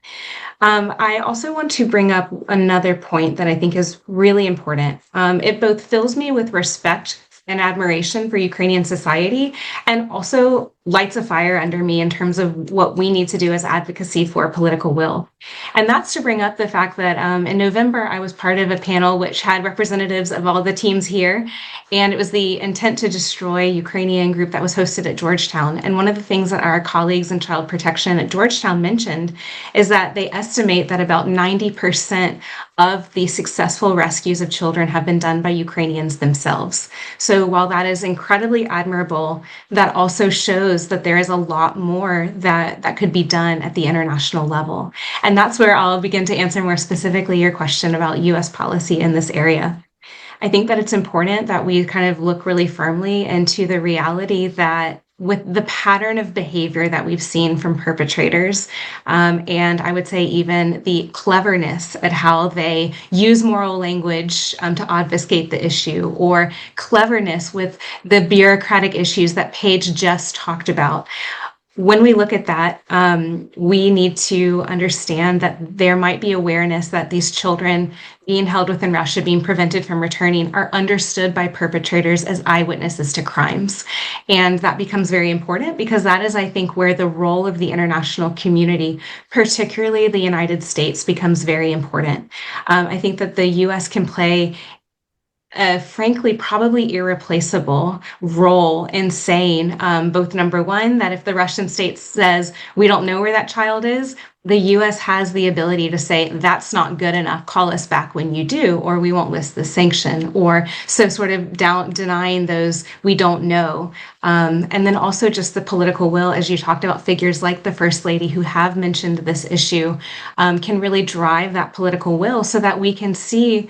D: I also want to bring up another point that I think is really important. It both fills me with respect and admiration for Ukrainian society, and also lights a fire under me in terms of what we need to do as advocacy for political will. And that's to bring up the fact that in November, I was part of a panel which had representatives of all the teams here, and it was the Intent to Destroy Ukrainian group that was hosted at Georgetown. And one of the things that our colleagues in child protection at Georgetown mentioned is that they estimate that about 90% of the successful rescues of children have been done by Ukrainians themselves. So while that is incredibly admirable, that also shows that there is a lot more that could be done at the international level. And that's where I'll begin to answer more specifically your question about US policy in this area. I think that it's important that we kind of look really firmly into the reality that with the pattern of behavior that we've seen from perpetrators, and I would say even the cleverness at how they use moral language to obfuscate the issue, or cleverness with the bureaucratic issues that Paige just talked about. When we look at that, we need to understand that there might be awareness that these children being held within Russia, being prevented from returning, are understood by perpetrators as eyewitnesses to crimes. And that becomes very important because that is, I think, where the role of the international community, particularly the United States, becomes very important. I think that the US can play frankly, probably irreplaceable role in saying both, number one, that if the Russian state says, we don't know where that child is, the US has the ability to say, that's not good enough, call us back when you do, or we won't list the sanction, or so sort of denying those we don't know. And then also just the political will, as you talked about, figures like the First Lady who have mentioned this issue can really drive that political will so that we can see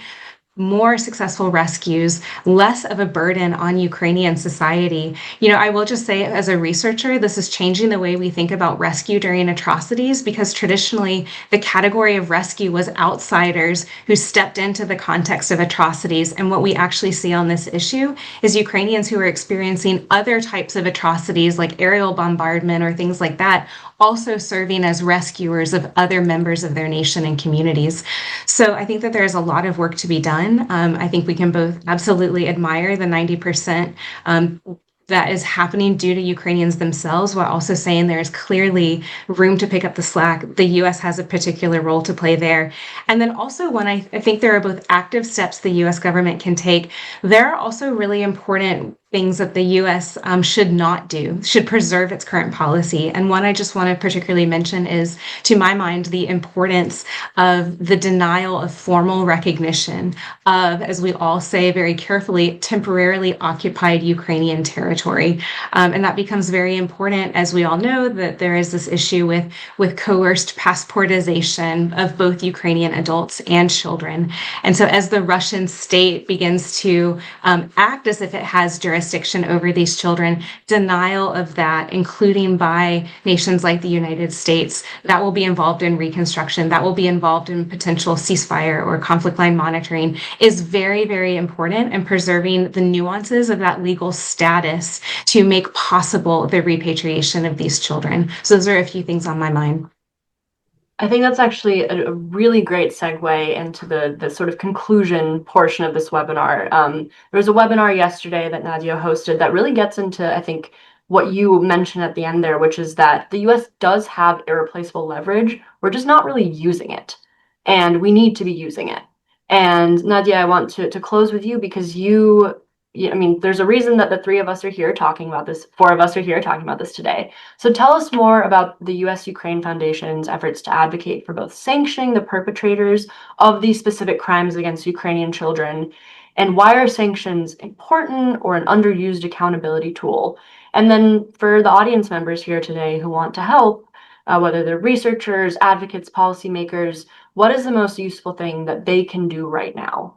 D: more successful rescues, less of a burden on Ukrainian society. I will just say, as a researcher, this is changing the way we think about rescue during atrocities, because traditionally the category of rescue was outsiders who stepped into the context of atrocities. And what we actually see on this issue is Ukrainians who are experiencing other types of atrocities like aerial bombardment or things like that, also serving as rescuers of other members of their nation and communities. So I think that there's a lot of work to be done. I think we can both absolutely admire the 90% that is happening due to Ukrainians themselves, while also saying there's clearly room to pick up the slack. The US has a particular role to play there. And then also, when I think there are both active steps the US government can take, there are also really important things that the US should not do, should preserve its current policy. And one I just want to particularly mention is, to my mind, the importance of the denial of formal recognition of, as we all say very carefully, temporarily occupied Ukrainian territory. And that becomes very important, as we all know, that there is this issue with coerced passportization of both Ukrainian adults and children. And so as the Russian state begins to act as if it has jurisdiction over these children, denial of that, including by nations like the United States, that will be involved in reconstruction, that will be involved in potential ceasefire or conflict line monitoring, is very, very important, and preserving the nuances of that legal status to make possible the repatriation of these children. So those are a few things on my mind.
A: I think that's actually a really great segue into the sort of conclusion portion of this webinar. There was a webinar yesterday that Nadia hosted that really gets into, I think, what you mentioned at the end there, which is that the US does have irreplaceable leverage. We're just not really using it, and we need to be using it. And Nadia, I want to close with you because I mean, there's a reason that the three of us are here talking about this, four of us are here talking about this today. So tell us more about the US-Ukraine Foundation's efforts to advocate for both sanctioning the perpetrators of these specific crimes against Ukrainian children, and why are sanctions important or an underused accountability tool? And then for the audience members here today who want to help, whether they're researchers, advocates, policymakers, what is the most useful thing that they can do right now?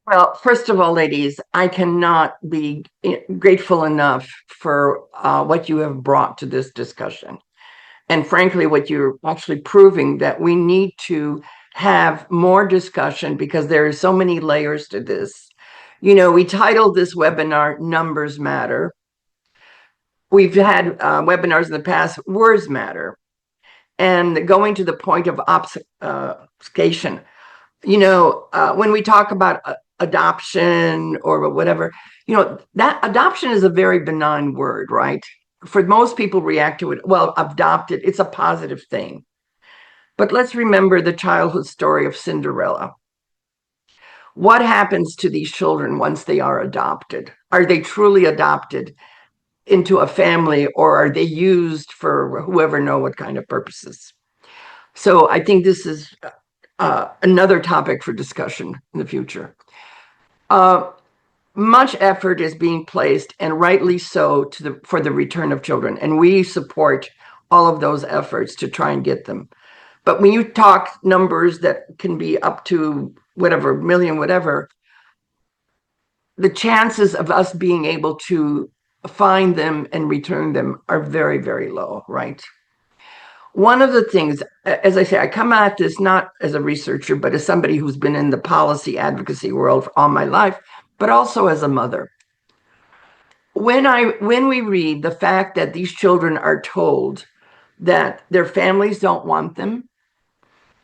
E: Well, first of all, ladies, I cannot be grateful enough for what you have brought to this discussion. And frankly, what you're actually proving that we need to have more discussion because there are so many layers to this. You know, we titled this webinar Numbers Matter. We've had webinars in the past, Words Matter. And going to the point of obfuscation, you know, when we talk about adoption or whatever, you know, that adoption is a very benign word, right? For most people react to it, well, adopted, it's a positive thing. But let's remember the childhood story of Cinderella. What happens to these children once they are adopted? Are they truly adopted into a family, or are they used for whoever know what kind of purposes? So I think this is another topic for discussion in the future. Much effort is being placed, and rightly so, for the return of children, and we support all of those efforts to try and get them. But when you talk numbers that can be up to whatever million, whatever, the chances of us being able to find them and return them are very, very low, right? One of the things, as I say, I come at this not as a researcher, but as somebody who's been in the policy advocacy world for all my life, but also as a mother. When we read the fact that these children are told that their families don't want them,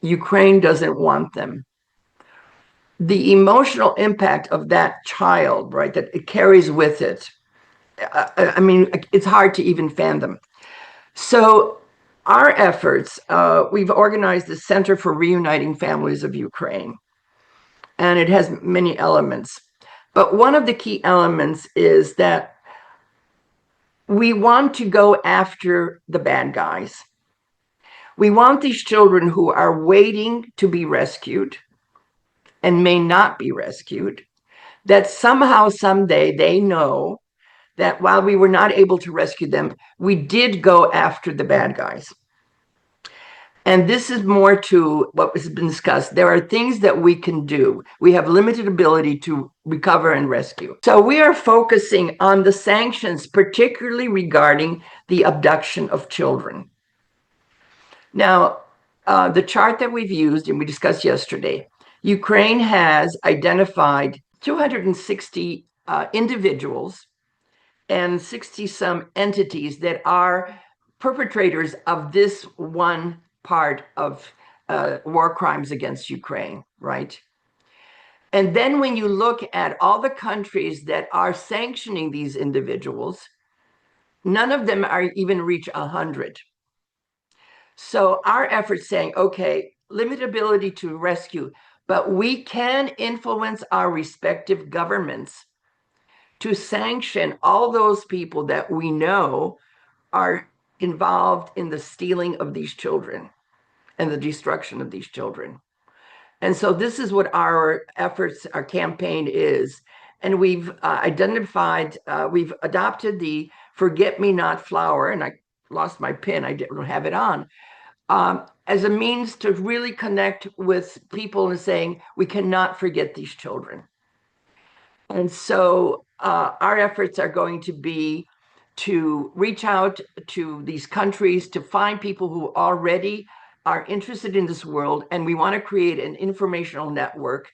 E: Ukraine doesn't want them, the emotional impact of that child, right, that it carries with it, I mean, it's hard to even fathom. So our efforts, we've organized the Center for Reuniting Families of Ukraine, and it has many elements. But one of the key elements is that we want to go after the bad guys. We want these children who are waiting to be rescued and may not be rescued, that somehow, someday they know that while we were not able to rescue them, we did go after the bad guys. And this is more to what has been discussed. There are things that we can do. We have limited ability to recover and rescue. So we are focusing on the sanctions, particularly regarding the abduction of children. Now, the chart that we've used and we discussed yesterday, Ukraine has identified 260 individuals and 60 some entities that are perpetrators of this one part of war crimes against Ukraine, right? And then when you look at all the countries that are sanctioning these individuals, none of them are even reach 100. So our efforts saying, okay, limited ability to rescue, but we can influence our respective governments to sanction all those people that we know are involved in the stealing of these children and the destruction of these children. And so this is what our efforts, our campaign is. And we've identified, we've adopted the Forget Me Not flower, and I lost my pin, I don't have it on, as a means to really connect with people and saying, we cannot forget these children. And so our efforts are going to be to reach out to these countries to find people who already are interested in this world. And we want to create an informational network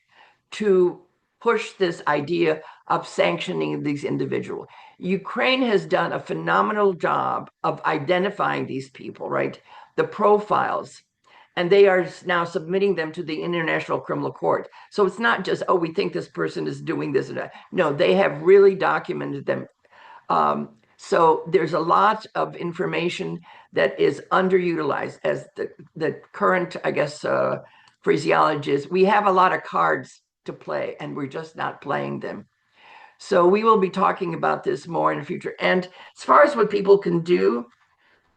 E: to push this idea of sanctioning these individuals. Ukraine has done a phenomenal job of identifying these people, right? The profiles. And they are now submitting them to the International Criminal Court. So it's not just, oh, we think this person is doing this and that. No, they have really documented them. So there's a lot of information that is underutilized, as the current, I guess, phraseology is. We have a lot of cards to play, and we're just not playing them. So we will be talking about this more in the future. And as far as what people can do,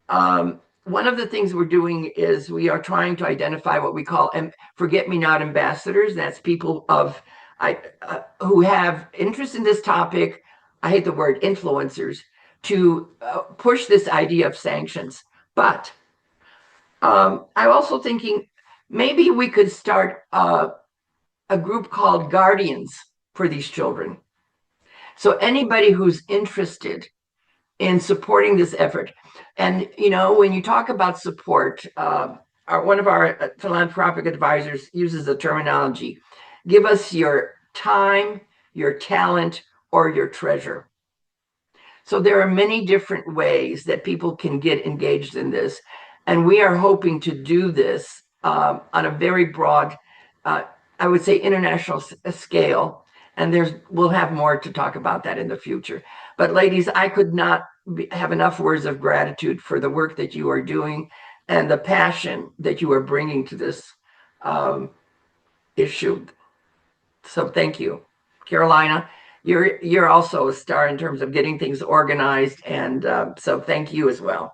E: one of the things we're doing is we are trying to identify what we call forget-me-not ambassadors. That's people who have interest in this topic. I hate the word influencers, to push this idea of sanctions. But I'm also thinking maybe we could start a group called Guardians for these children. So anybody who's interested in supporting this effort. And, you know, when you talk about support, one of our philanthropic advisors uses the terminology, give us your time, your talent, or your treasure. So there are many different ways that people can get engaged in this. And we are hoping to do this on a very broad, I would say, international scale. And we'll have more to talk about that in the future. But ladies, I could not have enough words of gratitude for the work that you are doing and the passion that you are bringing to this issue. So thank you. Karolina, you're also a star in terms of getting things organized. And so thank you as well.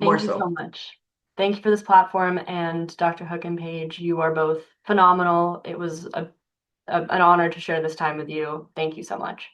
A: Thank you so much. Thank you for this platform. And Dr. Hook and Paige, you are both phenomenal. It was an honor to share this time with you. Thank you so much.